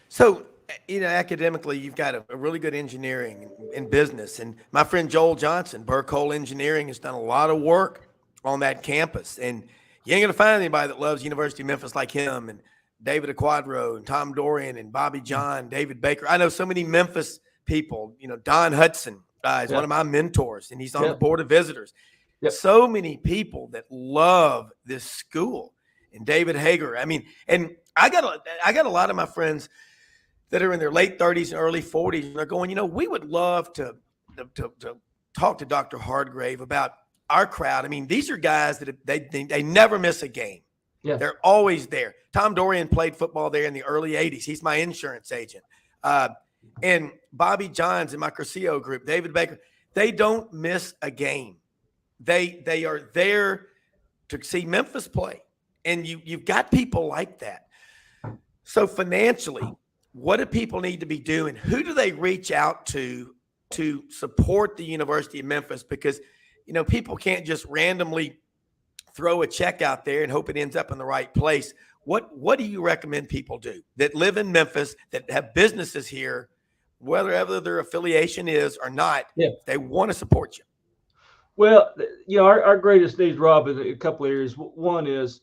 S2: So, academically, you've got a really good engineering and business. And my friend Joel Johnson, Burke Hole Engineering, has done a lot of work on that campus. And you ain't going to find anybody that loves University of Memphis like him, and David Aquadro and Tom Dorian and Bobby John, David Baker. I know so many Memphis people. Don Hudson is one of my mentors, and he's on the board of visitors.
S9: Yep.
S2: So many people that love this school. And David Hager. I mean, and I got a lot of my friends that are in their late 30s and early 40s, and they're going, we would love to talk to Dr. Hardgrave about our crowd. I mean, these are guys that they never miss a game.
S9: Yeah.
S2: They're always there. Tom Dorian played football there in the early 80s. He's my insurance agent. And Bobby Johns in my Curcio group, David Baker, they don't miss a game. They are there to see Memphis play. And you've got people like that. So financially, what do people need to be doing? Who do they reach out to support the University of Memphis? Because, people can't just randomly throw a check out there and hope it ends up in the right place. What do you recommend people do that live in Memphis, that have businesses here, whether their affiliation is or not, they want to support you?
S9: Well, our greatest needs, Rob, in a couple of areas. One is,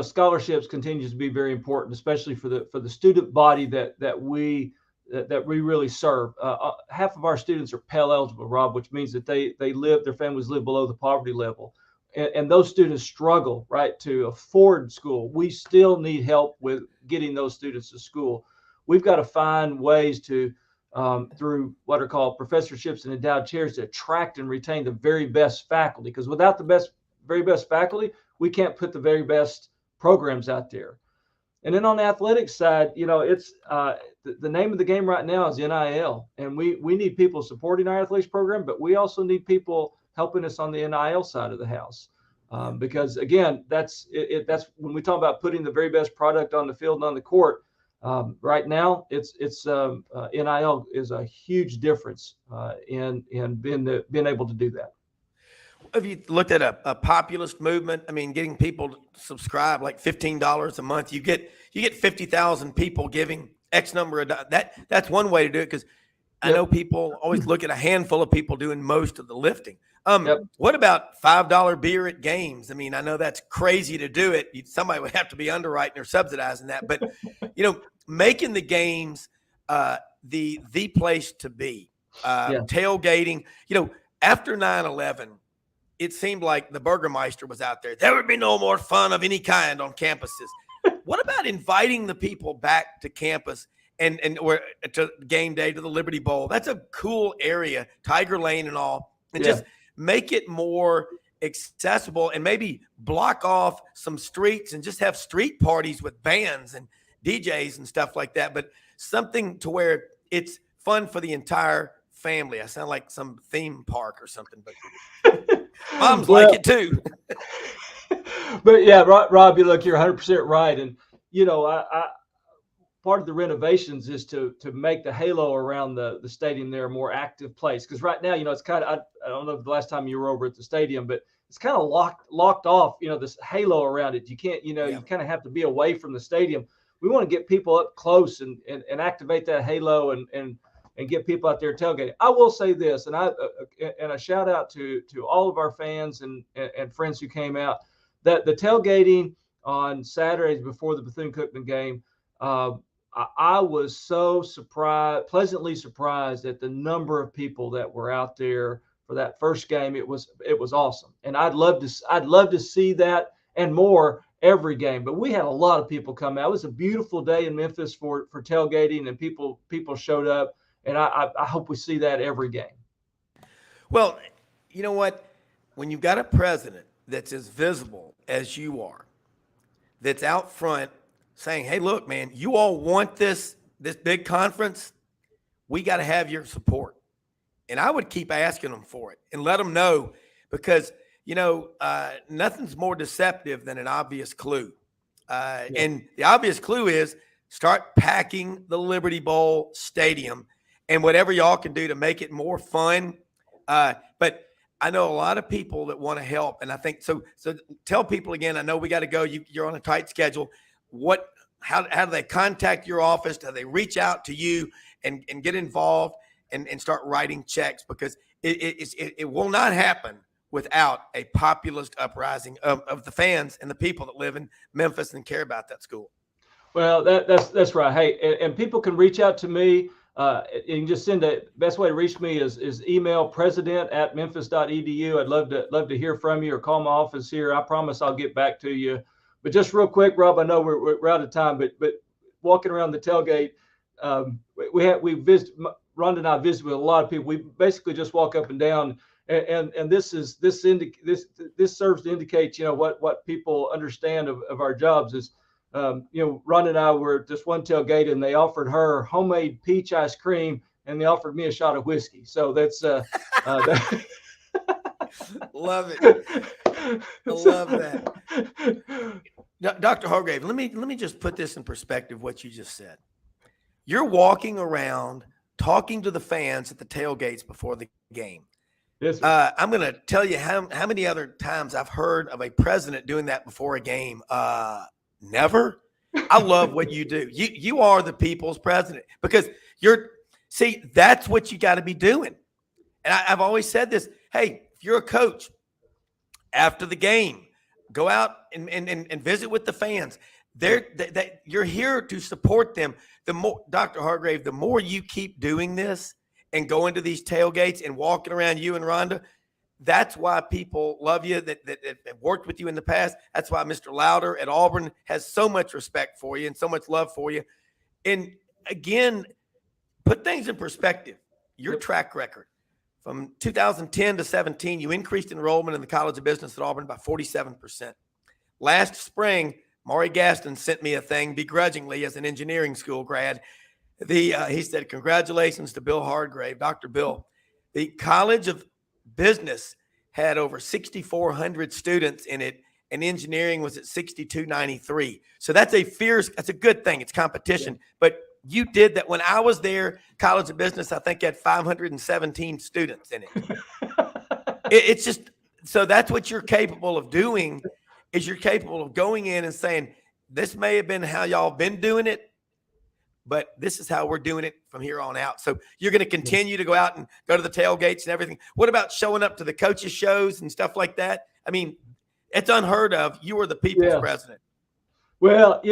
S9: scholarships continues to be very important, especially for the student body that we really serve. Half of our students are Pell eligible, Rob, which means that their families live below the poverty level, and those students struggle, right, to afford school. We still need help with getting those students to school. We've got to find ways to, through what are called professorships and endowed chairs, to attract and retain the very best faculty. Because without the very best faculty, we can't put the very best programs out there. And then on the athletics side, it's the name of the game right now is NIL, and we need people supporting our athletics program, but we also need people helping us on the NIL side of the house, because again, that's when we talk about putting the very best product on the field and on the court. Right now, it's NIL is a huge difference in being able to do that.
S2: Have you looked at a populist movement? I mean, getting people to subscribe like $15 a month, you get 50,000 people giving X number of that's one way to do it, because I know people always look at a handful of people doing most of the lifting. What about $5 beer at games? I mean, I know that's crazy to do it. Somebody would have to be underwriting or subsidizing that, but making the games the place to be. Tailgating. After 9/11. It seemed like the Burgermeister was out there. There would be no more fun of any kind on campuses. What about inviting the people back to campus and or to game day, to the Liberty Bowl? That's a cool area, Tiger Lane and all, and just make it more accessible, and maybe block off some streets and just have street parties with bands and DJs and stuff like that. But something to where it's fun for the entire family. I sound like some theme park or something, but moms like it too.
S9: But yeah, Rob, you're 100% right. And, I part of the renovations is to make the halo around the stadium there a more active place. Because right now, it's kind of, I don't know the last time you were over at the stadium, but it's kind of locked off, this halo around it. You can't, you kind of have to be away from the stadium. We want to get people up close and activate that halo and get people out there tailgating. I will say this, and a shout out to all of our fans and friends who came out, that the tailgating on Saturdays before the Bethune-Cookman game, I was so pleasantly surprised at the number of people that were out there for that first game. It was awesome, and I'd love to see that and more every game. But we had a lot of people come out. It was a beautiful day in Memphis for tailgating, and people showed up. And I hope we see that every game.
S2: Well, you know what? When you've got a president that's as visible as you are, that's out front saying, hey, look, man, you all want this big conference, we got to have your support. And I would keep asking them for it and let them know, because, nothing's more deceptive than an obvious clue. And the obvious clue is start packing the Liberty Bowl stadium and whatever y'all can do to make it more fun. But I know a lot of people that want to help. And I think, so tell people again, I know we got to go. You're on a tight schedule. How do they contact your office? Do they reach out to you and get involved and start writing checks? Because it will not happen without a populist uprising of the fans and the people that live in Memphis and care about that school. Well,
S9: that's right. Hey, and people can reach out to me. You can just send best way to reach me is email president@memphis.edu. I'd love to hear from you, or call my office here. I promise I'll get back to you. But just real quick, Rob, I know we're out of time, but walking around the tailgate, we visit. Rhonda and I visit with a lot of people. We basically just walk up and down, and this serves to indicate, what people understand of our jobs is, Rhonda and I were at this one tailgate, and they offered her homemade peach ice cream, and they offered me a shot of whiskey. So that's
S2: love it. I love that. Dr. Hardgrave, let me just put this in perspective, what you just said. You're walking around talking to the fans at the tailgates before the game.
S9: Yes, sir.
S2: I'm going to tell you how many other times I've heard of a president doing that before a game. Never. I love what you do. You are the people's president, because that's what you got to be doing. And I've always said this. Hey, if you're a coach, after the game, go out and visit with the fans. You're here to support them. The more, Dr. Hardgrave, the more you keep doing this and going to these tailgates and walking around, you and Rhonda, that's why people love you that have worked with you in the past. That's why Mr. Louder at Auburn has so much respect for you and so much love for you. And again, put things in perspective. Your track record from 2010 to 17, you increased enrollment in the College of Business at Auburn by 47%. Last spring, Maury Gaston sent me a thing begrudgingly as an engineering school grad. He said, congratulations to Bill Hardgrave, Dr. Bill. The College of Business had over 6,400 students in it, and engineering was at 6,293. So that's a good thing. It's competition. Yeah. But you did that. When I was there, College of Business, I think, had 517 students in it. It's just, so that's what you're capable of doing, is you're capable of going in and saying, this may have been how y'all been doing it, but this is how we're doing it from here on out. So you're going to continue to go out and go to the tailgates and everything. What about showing up to the coaches' shows and stuff like that? I mean, it's unheard of. You are the people's president.
S9: Well,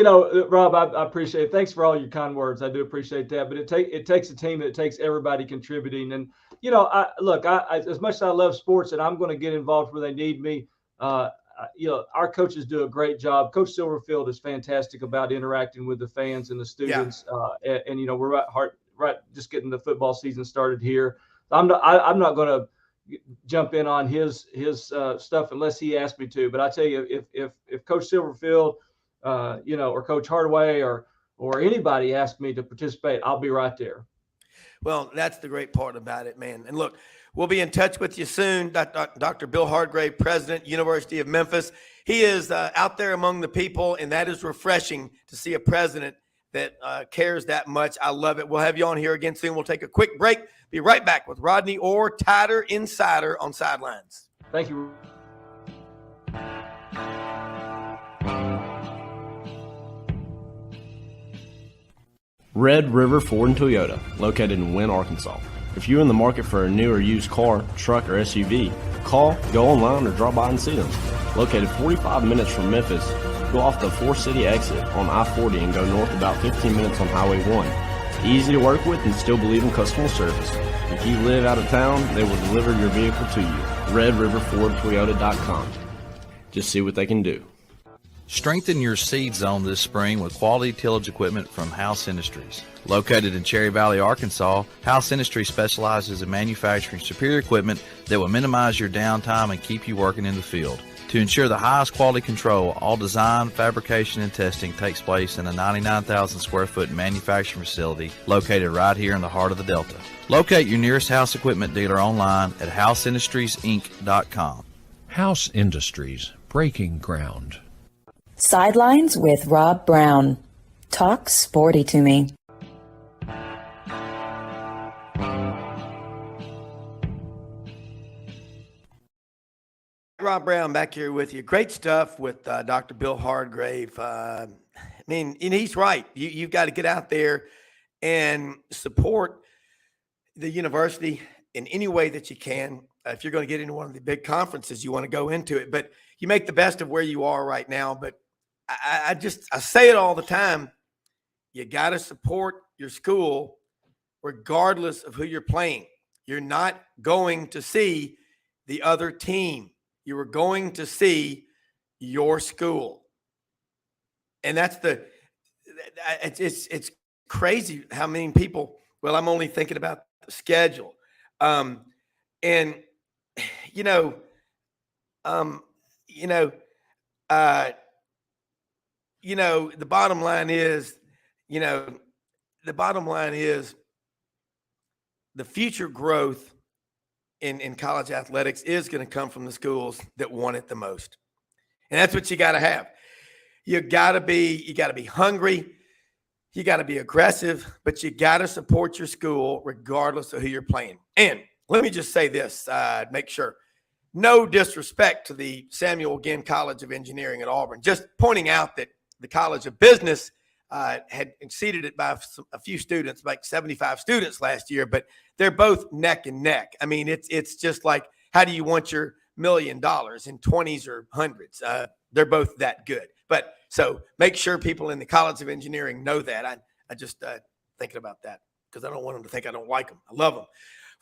S9: Rob, I appreciate it. Thanks for all your kind words. I do appreciate that. But it takes a team. It takes everybody contributing. And, I as much as I love sports and I'm going to get involved where they need me, our coaches do a great job. Coach Silverfield is fantastic about interacting with the fans and the students. Yeah. We're right just getting the football season started here. I'm not going to jump in on his stuff unless he asks me to. But I tell you, if Coach Silverfield, or Coach Hardaway or anybody asks me to participate, I'll be right there.
S2: Well, that's the great part about it, man. And look, we'll be in touch with you soon. Dr. Bill Hardgrave, President, University of Memphis. He is out there among the people, and that is refreshing to see a president that cares that much. I love it. We'll have you on here again soon. We'll take a quick break. Be right back with Rodney Orr, Tighter Insider on Sidelines.
S9: Thank you.
S3: Red River Ford and Toyota, located in Wynne, Arkansas. If you're in the market for a new or used car, truck, or SUV, call, go online, or drop by and see them. Located 45 minutes from Memphis, go off the 4-city exit on I-40 and go north about 15 minutes on Highway 1. Easy to work with and still believe in customer service. If you live out of town, they will deliver your vehicle to you. RedRiverFordToyota.com. Just see what they can do.
S4: Strengthen your seed zone this spring with quality tillage equipment from House Industries. Located in Cherry Valley, Arkansas, House Industries specializes in manufacturing superior equipment that will minimize your downtime and keep you working in the field. To ensure the highest quality control, all design, fabrication, and testing takes place in a 99,000 square foot manufacturing facility located right here in the heart of the Delta. Locate your nearest House equipment dealer online at houseindustriesinc.com.
S5: House Industries, breaking ground.
S1: Sidelines with Rob Browne. Talk sporty to me.
S2: Rob Browne back here with you. Great stuff with Dr. Bill Hardgrave. I mean, and he's right. You've got to get out there and support the university in any way that you can. If you're going to get into one of the big conferences, you want to go into it. But you make the best of where you are right now. But I say it all the time. You got to support your school regardless of who you're playing. You're not going to see the other team. You are going to see your school. And that's it's crazy how many people, well, I'm only thinking about the schedule. The bottom line is, the future growth in college athletics is going to come from the schools that want it the most. And that's what you got to have. You got to be hungry. You got to be aggressive, but you got to support your school regardless of who you're playing. And let me just say this, make sure. No disrespect to the Samuel Ginn College of Engineering at Auburn. Just pointing out that the College of Business had exceeded it by a few students, like 75 students last year, but they're both neck and neck. I mean, it's just like, how do you want your $1 million in 20s or hundreds? They're both that good. But so make sure people in the College of Engineering know that. I just thinking about that because I don't want them to think I don't like them. I love them.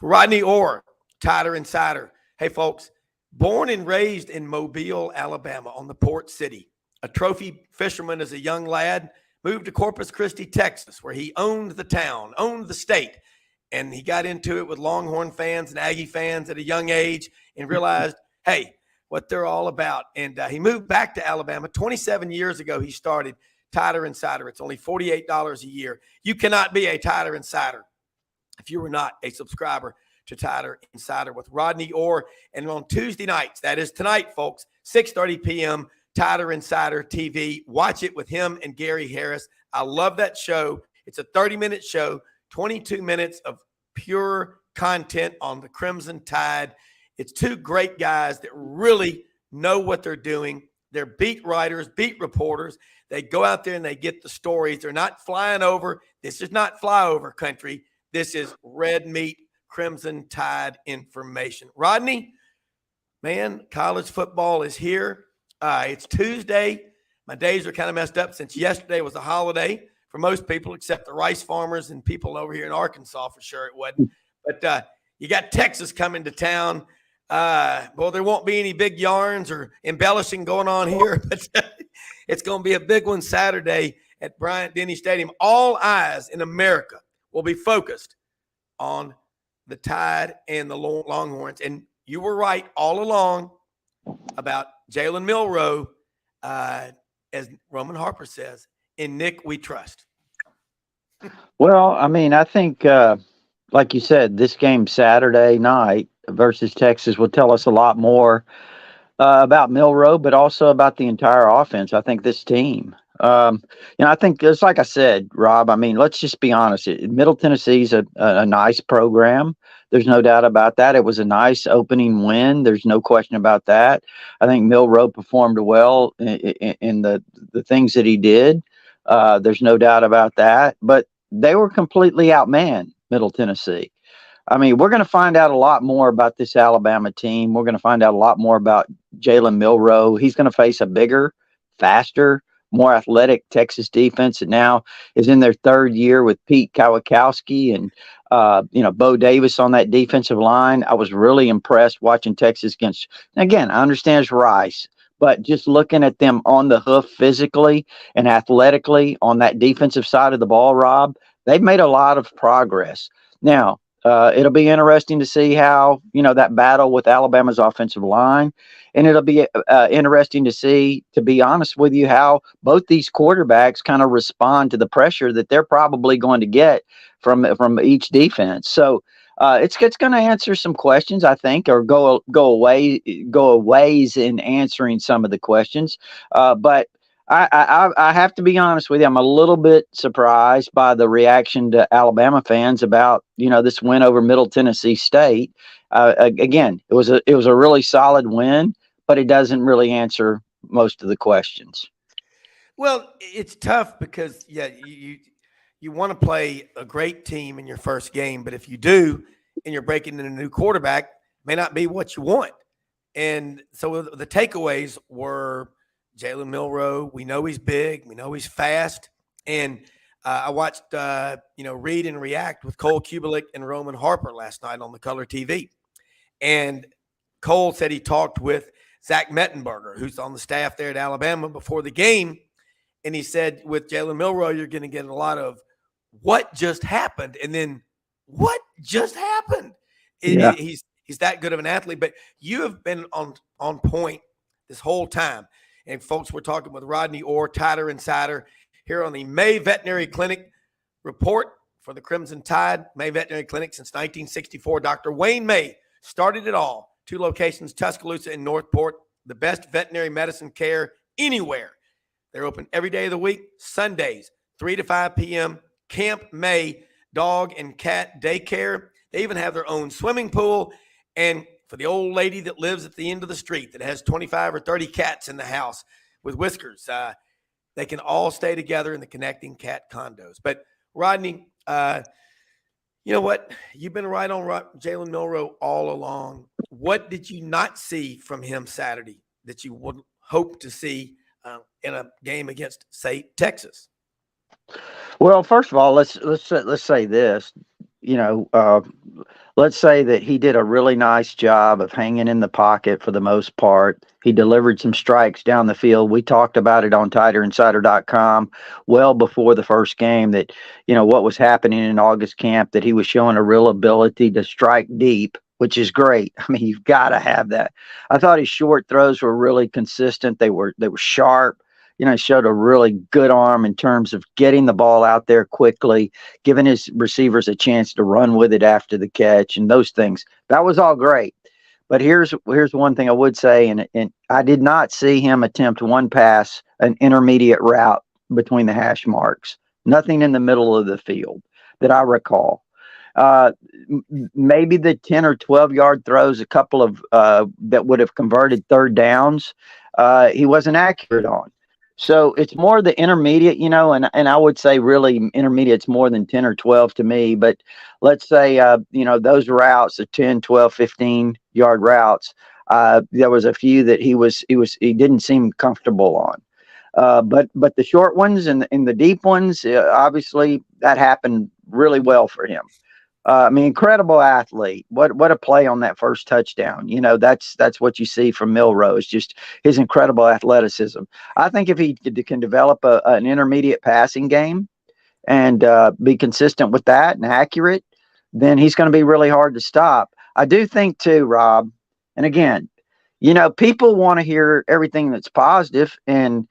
S2: Rodney Orr, Tider Insider. Hey, folks, born and raised in Mobile, Alabama, on the Port City, a trophy fisherman as a young lad, moved to Corpus Christi, Texas, where he owned the town, owned the state, and he got into it with Longhorn fans and Aggie fans at a young age and realized, hey, what they're all about. And he moved back to Alabama. 27 years ago, he started Tider Insider. It's only $48 a year. You cannot be a Tider Insider if you were not a subscriber to Tider Insider with Rodney Orr. And on Tuesday nights, that is tonight, folks, 6:30 p.m., Tider Insider TV. Watch it with him and Gary Harris. I love that show. It's a 30-minute show, 22 minutes of pure content on the Crimson Tide. It's two great guys that really know what they're doing. They're beat writers, beat reporters. They go out there and they get the stories. They're not flying over. This is not flyover country. This is red meat, Crimson Tide information. Rodney, man, college football is here. It's Tuesday. My days are kind of messed up since yesterday was a holiday for most people, except the rice farmers and people over here in Arkansas. For sure it wasn't. But you got Texas coming to town. Well, there won't be any big yarns or embellishing going on here, but it's going to be a big one Saturday at Bryant-Denny Stadium. All eyes in America will be focused on the Tide and the Longhorns. And you were right all along about Jalen Milroe, as Roman Harper says, in Nick we trust.
S10: Well, I mean, I think, like you said, this game Saturday night versus Texas will tell us a lot more about Milroe, but also about the entire offense. I think this team, I think it's like I said, Rob, I mean, let's just be honest. Middle Tennessee's a nice program. There's no doubt about that. It was a nice opening win. There's no question about that. I think Milroe performed well in the things that he did. There's no doubt about that. But they were completely outmanned, Middle Tennessee. I mean, we're going to find out a lot more about this Alabama team. We're going to find out a lot more about Jalen Milroe. He's going to face a bigger, faster, more athletic Texas defense that now is in their third year with Pete Kawakowski and Bo Davis on that defensive line. I was really impressed watching Texas against, again, I understand it's Rice, but just looking at them on the hoof physically and athletically on that defensive side of the ball, Rob, they've made a lot of progress. Now, it'll be interesting to see how, that battle with Alabama's offensive line. And it'll be interesting to see, to be honest with you, how both these quarterbacks kind of respond to the pressure that they're probably going to get from each defense. So it's going to answer some questions, I think, or go a ways in answering some of the questions. But I have to be honest with you. I'm a little bit surprised by the reaction to Alabama fans about, this win over Middle Tennessee State. Again, it was a really solid win, but it doesn't really answer most of the questions.
S2: Well, it's tough because you want to play a great team in your first game, but if you do and you're breaking in a new quarterback, it may not be what you want. And so the takeaways were Jalen Milroe. We know he's big. We know he's fast. And I watched, Read and React with Cole Kubelik and Roman Harper last night on the Color TV. And Cole said he talked with Zach Mettenberger, who's on the staff there at Alabama, before the game. And he said, with Jalen Milroe, you're going to get a lot of what just happened. And then what just happened?
S10: Yeah.
S2: He's that good of an athlete. But you have been on point this whole time. And folks, we're talking with Rodney Orr, Tider Insider, here on the May Veterinary Clinic report for the Crimson Tide. May Veterinary Clinic since 1964. Dr. Wayne May started it all. 2 locations, Tuscaloosa and Northport. The best veterinary medicine care anywhere. They're open every day of the week, Sundays, 3 to 5 p.m. Camp May Dog and Cat Daycare. They even have their own swimming pool. And for the old lady that lives at the end of the street that has 25 or 30 cats in the house with whiskers, they can all stay together in the connecting cat condos. But Rodney, you know what? You've been right on Jalen Milroe all along. What did you not see from him Saturday that you would hope to see in a game against, say, Texas?
S10: Well, first of all, let's say this. Let's say that he did a really nice job of hanging in the pocket for the most part. He delivered some strikes down the field. We talked about it on TiderInsider.com well before the first game that, what was happening in August camp, that he was showing a real ability to strike deep, which is great. I mean, you've got to have that. I thought his short throws were really consistent. They were sharp. He showed a really good arm in terms of getting the ball out there quickly, giving his receivers a chance to run with it after the catch and those things. That was all great. But here's one thing I would say, and I did not see him attempt one pass, an intermediate route between the hash marks. Nothing in the middle of the field that I recall. Maybe the 10 or 12-yard throws, a couple of that would have converted third downs, he wasn't accurate on. So it's more the intermediate, and I would say really intermediate's more than 10 or 12 to me. But let's say, those routes, the 10, 12, 15-yard routes, there was a few that he didn't seem comfortable on. But the short ones and the deep ones, obviously that happened really well for him. Incredible athlete. What a play on that first touchdown. That's what you see from Milroe, is just his incredible athleticism. I think if he can develop an intermediate passing game and be consistent with that and accurate, then he's going to be really hard to stop. I do think too, Rob, and again, people want to hear everything that's positive, and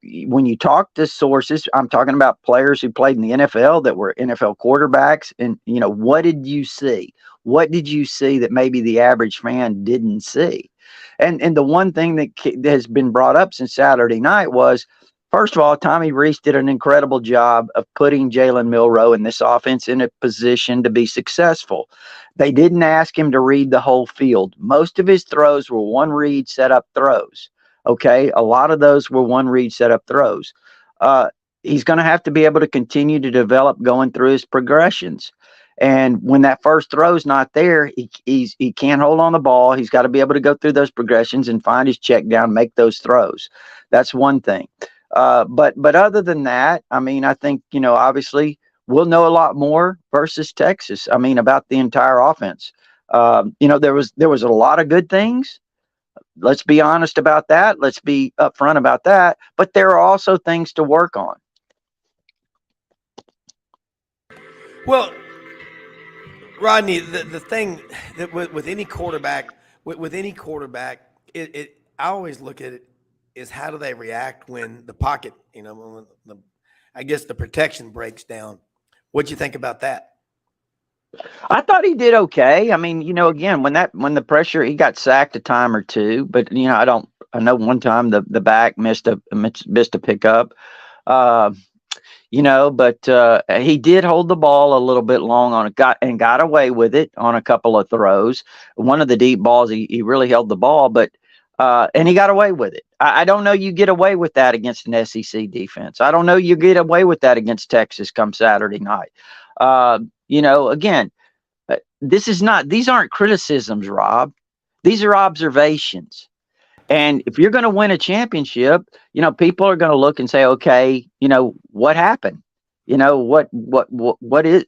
S10: when you talk to sources, I'm talking about players who played in the NFL that were NFL quarterbacks. And, what did you see? What did you see that maybe the average fan didn't see? And the one thing that has been brought up since Saturday night was, first of all, Tommy Rees did an incredible job of putting Jalen Milroe in this offense in a position to be successful. They didn't ask him to read the whole field. Most of his throws were one read setup throws. Okay, a lot of those were one read setup throws. He's going to have to be able to continue to develop going through his progressions. And when that first throw is not there, he can't hold on the ball. He's got to be able to go through those progressions and find his check down, make those throws. That's one thing. But other than that, I think, obviously we'll know a lot more versus Texas. About the entire offense. There was a lot of good things. Let's be honest about that. Let's be upfront about that. But there are also things to work on.
S2: Well, Rodney, the thing that with any quarterback, I always look at it is how do they react when the pocket, when I guess the protection breaks down. What'd you think about that?
S10: I thought he did okay. I mean, again, when the pressure, he got sacked a time or two, but I know one time the back missed a pickup. But he did hold the ball a little bit long got away with it on a couple of throws. One of the deep balls, he really held the ball, but and he got away with it. I don't know you get away with that against an SEC defense. I don't know you get away with that against Texas come Saturday night. Again, these aren't criticisms, Rob. These are observations. And if you're going to win a championship, people are going to look and say, okay, what happened? What is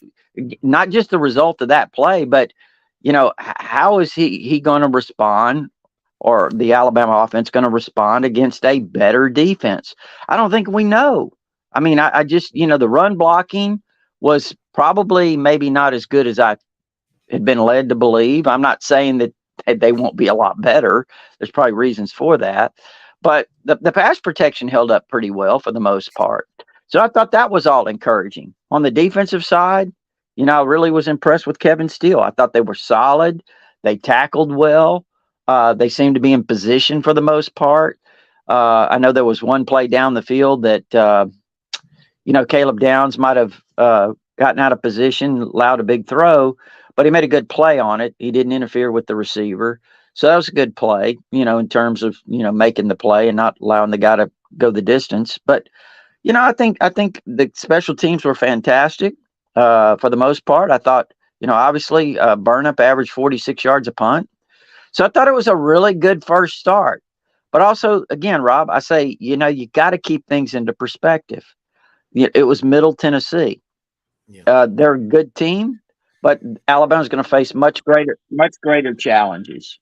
S10: not just the result of that play, but, how is he going to respond, or the Alabama offense going to respond against a better defense? I don't think we know. I mean, I just, the run blocking was probably maybe not as good as I had been led to believe. I'm not saying that they won't be a lot better. There's probably reasons for that. But the pass protection held up pretty well for the most part. So I thought that was all encouraging. On the defensive side, I really was impressed with Kevin Steele. I thought they were solid. They tackled well. They seemed to be in position for the most part. I know there was one play down the field that, Caleb Downs might have gotten out of position, allowed a big throw, but he made a good play on it. He didn't interfere with the receiver. So that was a good play, in terms of, making the play and not allowing the guy to go the distance. But, I think the special teams were fantastic for the most part. I thought, obviously Burnip averaged 46 yards a punt. So I thought it was a really good first start. But also, again, Rob, I say, you got to keep things into perspective. It was Middle Tennessee. Yeah. They're a good team, but Alabama's going to face much greater challenges.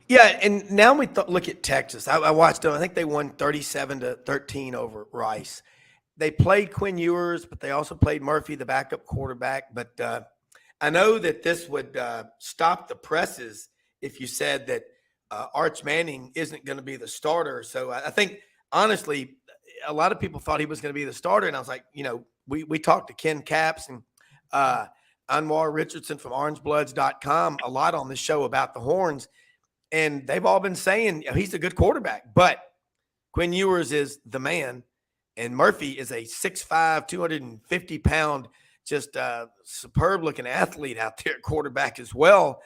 S2: Yeah, and now we look at Texas. I watched them. I think they won 37-13 over Rice. They played Quinn Ewers, but they also played Murphy, the backup quarterback. But I know that this would stop the presses if you said that Arch Manning isn't going to be the starter. So I think, honestly, a lot of people thought he was going to be the starter. And I was like, we talked to Ken Capps and Anwar Richardson from orangebloods.com a lot on this show about the Horns. And they've all been saying he's a good quarterback, but Quinn Ewers is the man. And Murphy is a 6'5", 250-pound, just superb looking athlete out there at quarterback as well.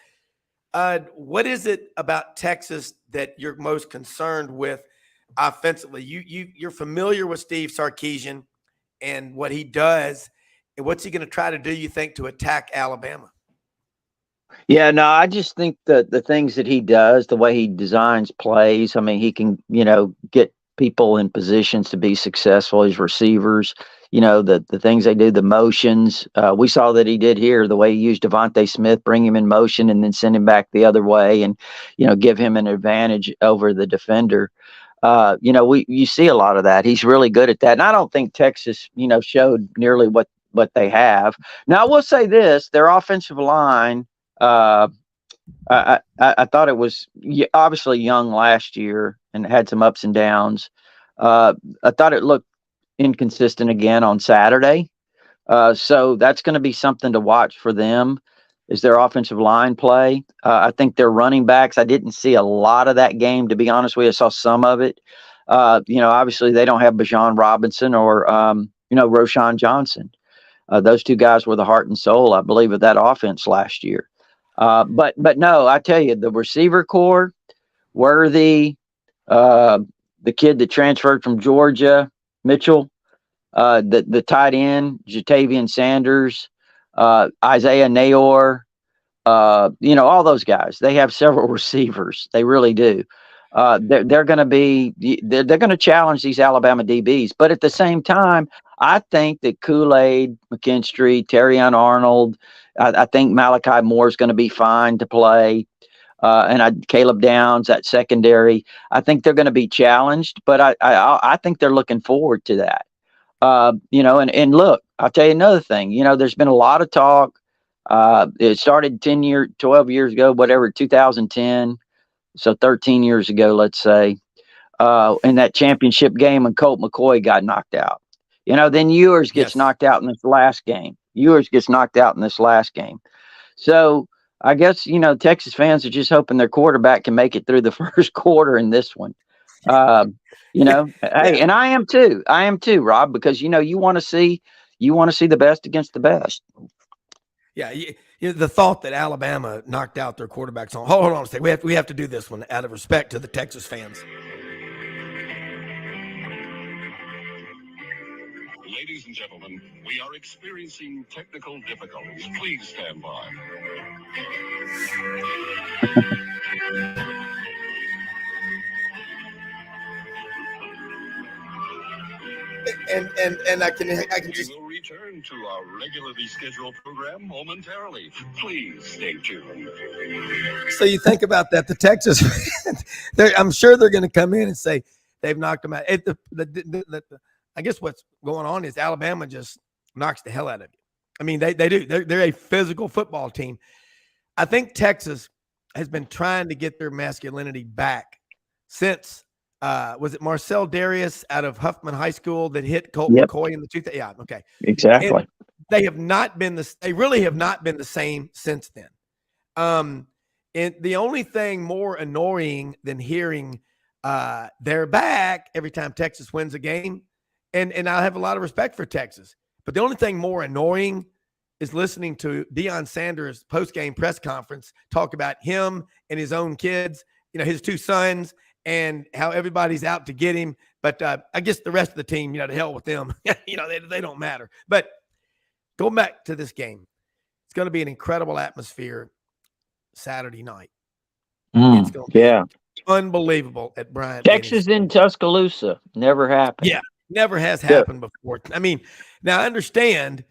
S2: What is it about Texas that you're most concerned with offensively? You're familiar with Steve Sarkisian and what he does, and what's he going to try to do, you think, to attack Alabama?
S10: Yeah, no, I just think the things that he does, the way he designs plays, I mean, he can, get people in positions to be successful, his receivers, the things they do, the motions. We saw that he did here, the way he used Devontae Smith, bring him in motion and then send him back the other way and, give him an advantage over the defender. You see a lot of that. He's really good at that. And I don't think Texas, showed nearly what they have. Now, I will say this, their offensive line, I thought it was obviously young last year and had some ups and downs. I thought it looked inconsistent again on Saturday. So that's going to be something to watch for them, is their offensive line play. I think their running backs, I didn't see a lot of that game, to be honest with you. I saw some of it. Obviously they don't have Bijan Robinson or, Roschon Johnson. Those two guys were the heart and soul, I believe, of that offense last year. But no, I tell you, the receiver core, Worthy, the kid that transferred from Georgia, Mitchell, the tight end, Jatavian Sanders, Isaiah Nayor, all those guys. They have several receivers. They really do. They're going to challenge these Alabama DBs. But at the same time, I think that Kool-Aid, McKinstry, Terrion Arnold, I think Malachi Moore is going to be fine to play. Caleb Downs, that secondary, I think they're going to be challenged, but I think they're looking forward to that. And look, I'll tell you another thing. There's been a lot of talk. It started 12 years ago, whatever, 2010. So 13 years ago, let's say, in that championship game when Colt McCoy got knocked out. Then Ewers gets knocked out in this last game. So I guess, Texas fans are just hoping their quarterback can make it through the first quarter in this one. Hey, and I am too, Rob, because, you want to see the best against the best.
S2: Yeah. The thought that Alabama knocked out their quarterbacks on. Hold on a second. We have to do this one out of respect to the Texas fans.
S11: Ladies and gentlemen, we are experiencing technical difficulties. Please stand by.
S2: And I can just.
S11: We will return to our regularly scheduled program momentarily. Please stay tuned.
S2: So you think about that, the Texas, I'm sure they're going to come in and say they've knocked them out. I guess what's going on is Alabama just knocks the hell out of you. I mean, they do. They're a physical football team. I think Texas has been trying to get their masculinity back since, was it Marcel Darius out of Huffman High School that hit Colt McCoy in the 2000? Yeah, okay.
S10: Exactly.
S2: And they really have not been the same since then. And the only thing more annoying than hearing they're back every time Texas wins a game, and I have a lot of respect for Texas, but the only thing more annoying is listening to Deion Sanders' post-game press conference talk about him and his own kids, his two sons, and how everybody's out to get him. But I guess the rest of the team, to hell with them. They don't matter. But going back to this game, it's going to be an incredible atmosphere Saturday night. It's going to be unbelievable at Bryant.
S10: Texas in Tuscaloosa. Never happened.
S2: Yeah, never has happened before. I mean, now I understand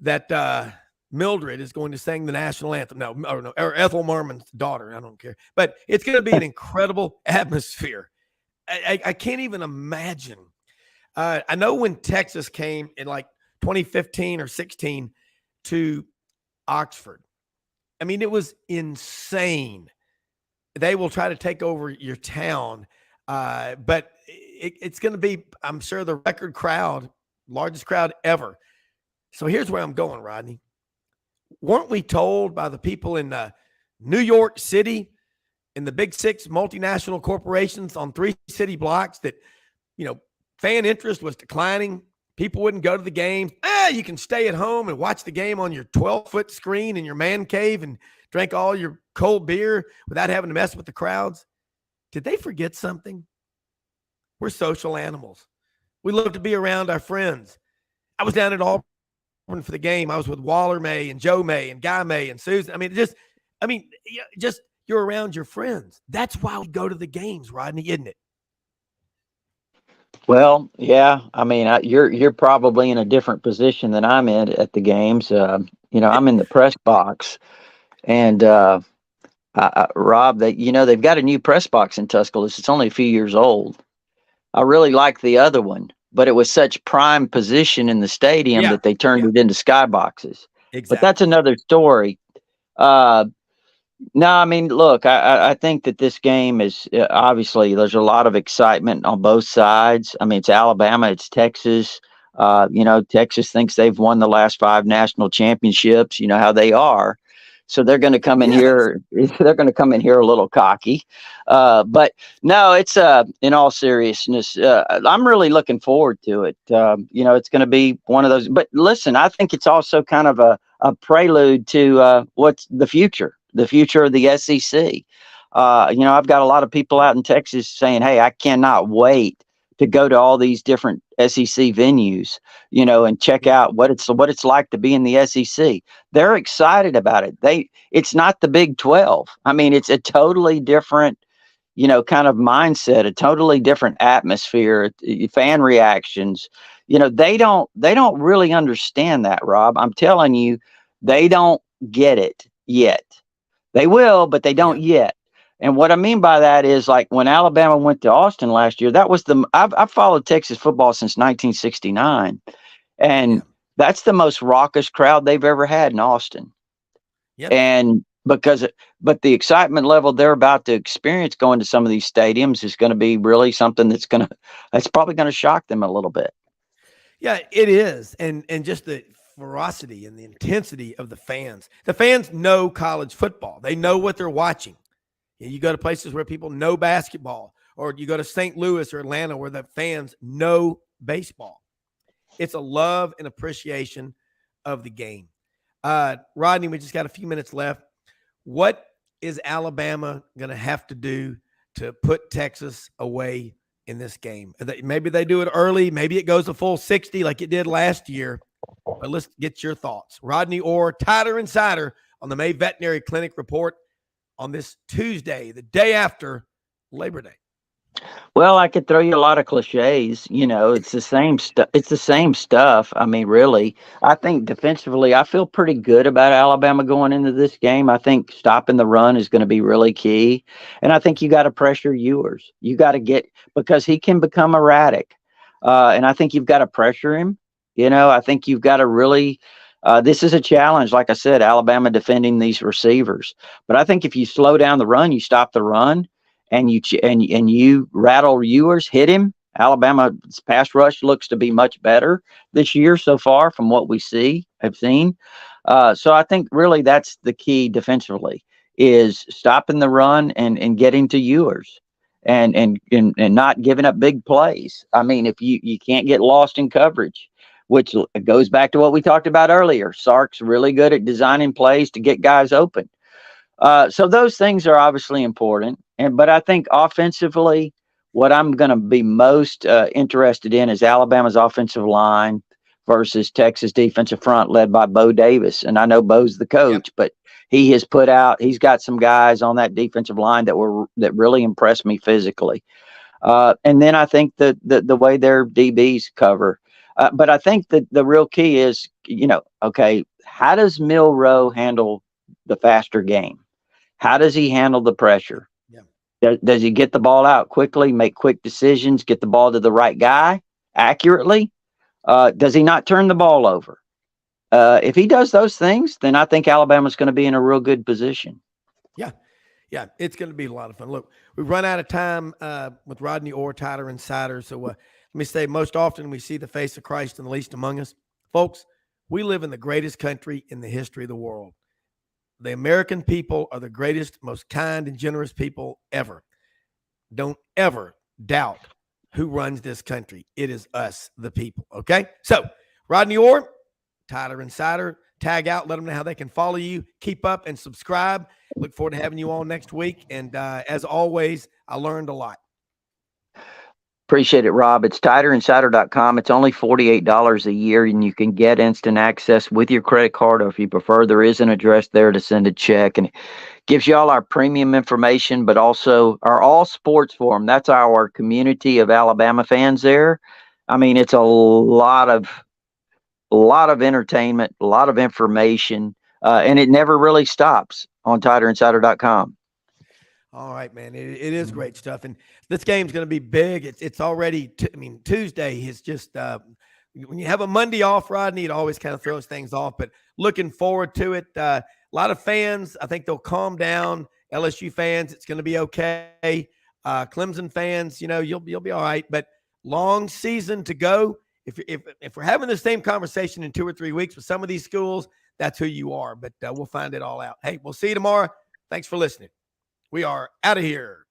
S2: that Mildred is going to sing the national anthem. Or Ethel Merman's daughter. I don't care. But it's going to be an incredible atmosphere. I can't even imagine. I know when Texas came in like 2015 or 16 to Oxford, I mean, it was insane. They will try to take over your town, but it's going to be, I'm sure, the record crowd, largest crowd ever. So here's where I'm going, Rodney. Weren't we told by the people in New York City, in the big six multinational corporations on 3 city blocks that, fan interest was declining? People wouldn't go to the games. You can stay at home and watch the game on your 12-foot screen in your man cave and drink all your cold beer without having to mess with the crowds. Did they forget something? We're social animals. We love to be around our friends. I was down at Auburn for the game. I was with Waller May and Joe May and Guy May and Susan. I mean, just you're around your friends. That's why we go to the games, Rodney, isn't it?
S10: Well, yeah. I mean, you're probably in a different position than I'm in at the games. I'm in the press box, and Rob, they've got a new press box in Tuscaloosa. It's only a few years old. I really like the other one, but it was such prime position in the stadium that they turned it into skyboxes. Exactly. But that's another story. No, I mean, look, I think that this game is obviously there's a lot of excitement on both sides. I mean, it's Alabama, it's Texas. Texas thinks they've won the last 5 national championships. You know how they are. So they're going to come in here. They're going to come in here a little cocky. But no, it's in all seriousness, I'm really looking forward to it. It's going to be one of those. But listen, I think it's also kind of a prelude to what's the future of the SEC. I've got a lot of people out in Texas saying, hey, I cannot wait to go to all these different SEC venues, and check out what it's like to be in the SEC. They're excited about it. It's not the Big 12. I mean, it's a totally different, kind of mindset, a totally different atmosphere, fan reactions. They don't really understand that, Rob. I'm telling you, they don't get it yet. They will, but they don't yet. And what I mean by that is, like, when Alabama went to Austin last year, that was I've followed Texas football since 1969, and that's the most raucous crowd they've ever had in Austin.
S2: Yeah.
S10: And but the excitement level they're about to experience going to some of these stadiums is going to be really something that's probably going to shock them a little bit.
S2: Yeah, it is. And just the ferocity and the intensity of the fans. The fans know college football. They know what they're watching. You go to places where people know basketball, or you go to St. Louis or Atlanta where the fans know baseball. It's a love and appreciation of the game. Rodney, we just got a few minutes left. What is Alabama going to have to do to put Texas away in this game? Maybe they do it early. Maybe it goes a full 60 like it did last year. But let's get your thoughts. Rodney Orr, Tighter Insider on the May Veterinary Clinic Report on this Tuesday, the day after Labor Day.
S10: Well, I could throw you a lot of cliches. It's the same stuff. It's the same stuff. I mean, really, I think defensively, I feel pretty good about Alabama going into this game. I think stopping the run is going to be really key. And I think you got to pressure Ewers. You got to because he can become erratic. And I think you've got to pressure him. I think you've got to really, this is a challenge. Like I said, Alabama defending these receivers. But I think if you slow down the run, you stop the run, and you rattle Ewers, hit him. Alabama's pass rush looks to be much better this year so far from what we have seen. So I think really that's the key defensively, is stopping the run and getting to Ewers and not giving up big plays. I mean, if you can't get lost in coverage, which goes back to what we talked about earlier. Sark's really good at designing plays to get guys open. So those things are obviously important. But I think offensively, what I'm going to be most interested in is Alabama's offensive line versus Texas defensive front led by Bo Davis. And I know Bo's the coach, but he's got some guys on that defensive line that really impressed me physically. And then I think the way their DBs cover. But I think that the real key is, how does Milroe handle the faster game? How does he handle the pressure? Does he get the ball out quickly, make quick decisions, get the ball to the right guy accurately? Does he not turn the ball over? If he does those things, then I think Alabama's going to be in a real good position.
S2: Yeah, it's going to be a lot of fun. Look, we've run out of time with Rodney Orr, Tighter Insider. So let me say, most often we see the face of Christ in the least among us. Folks, we live in the greatest country in the history of the world. The American people are the greatest, most kind and generous people ever. Don't ever doubt who runs this country. It is us, the people. Okay? So, Rodney Orr, Tighter Insider, tag out, let them know how they can follow you. Keep up and subscribe. Look forward to having you on next week. And as always, I learned a lot.
S10: Appreciate it, Rob. It's TighterInsider.com. It's only $48 a year, and you can get instant access with your credit card, or if you prefer, there is an address there to send a check. And it gives you all our premium information, but also our all sports forum. That's our community of Alabama fans there. I mean, it's a lot of entertainment, a lot of information, and it never really stops on TighterInsider.com.
S2: All right, man. It is great stuff. And this game's going to be big. It's already, Tuesday is just, when you have a Monday off, Rodney, it always kind of throws things off. But looking forward to it. A lot of fans, I think they'll calm down. LSU fans, it's going to be okay. Clemson fans, you'll be all right. But long season to go. If we're having the same conversation in 2 or 3 weeks with some of these schools, that's who you are. But we'll find it all out. Hey, we'll see you tomorrow. Thanks for listening. We are out of here.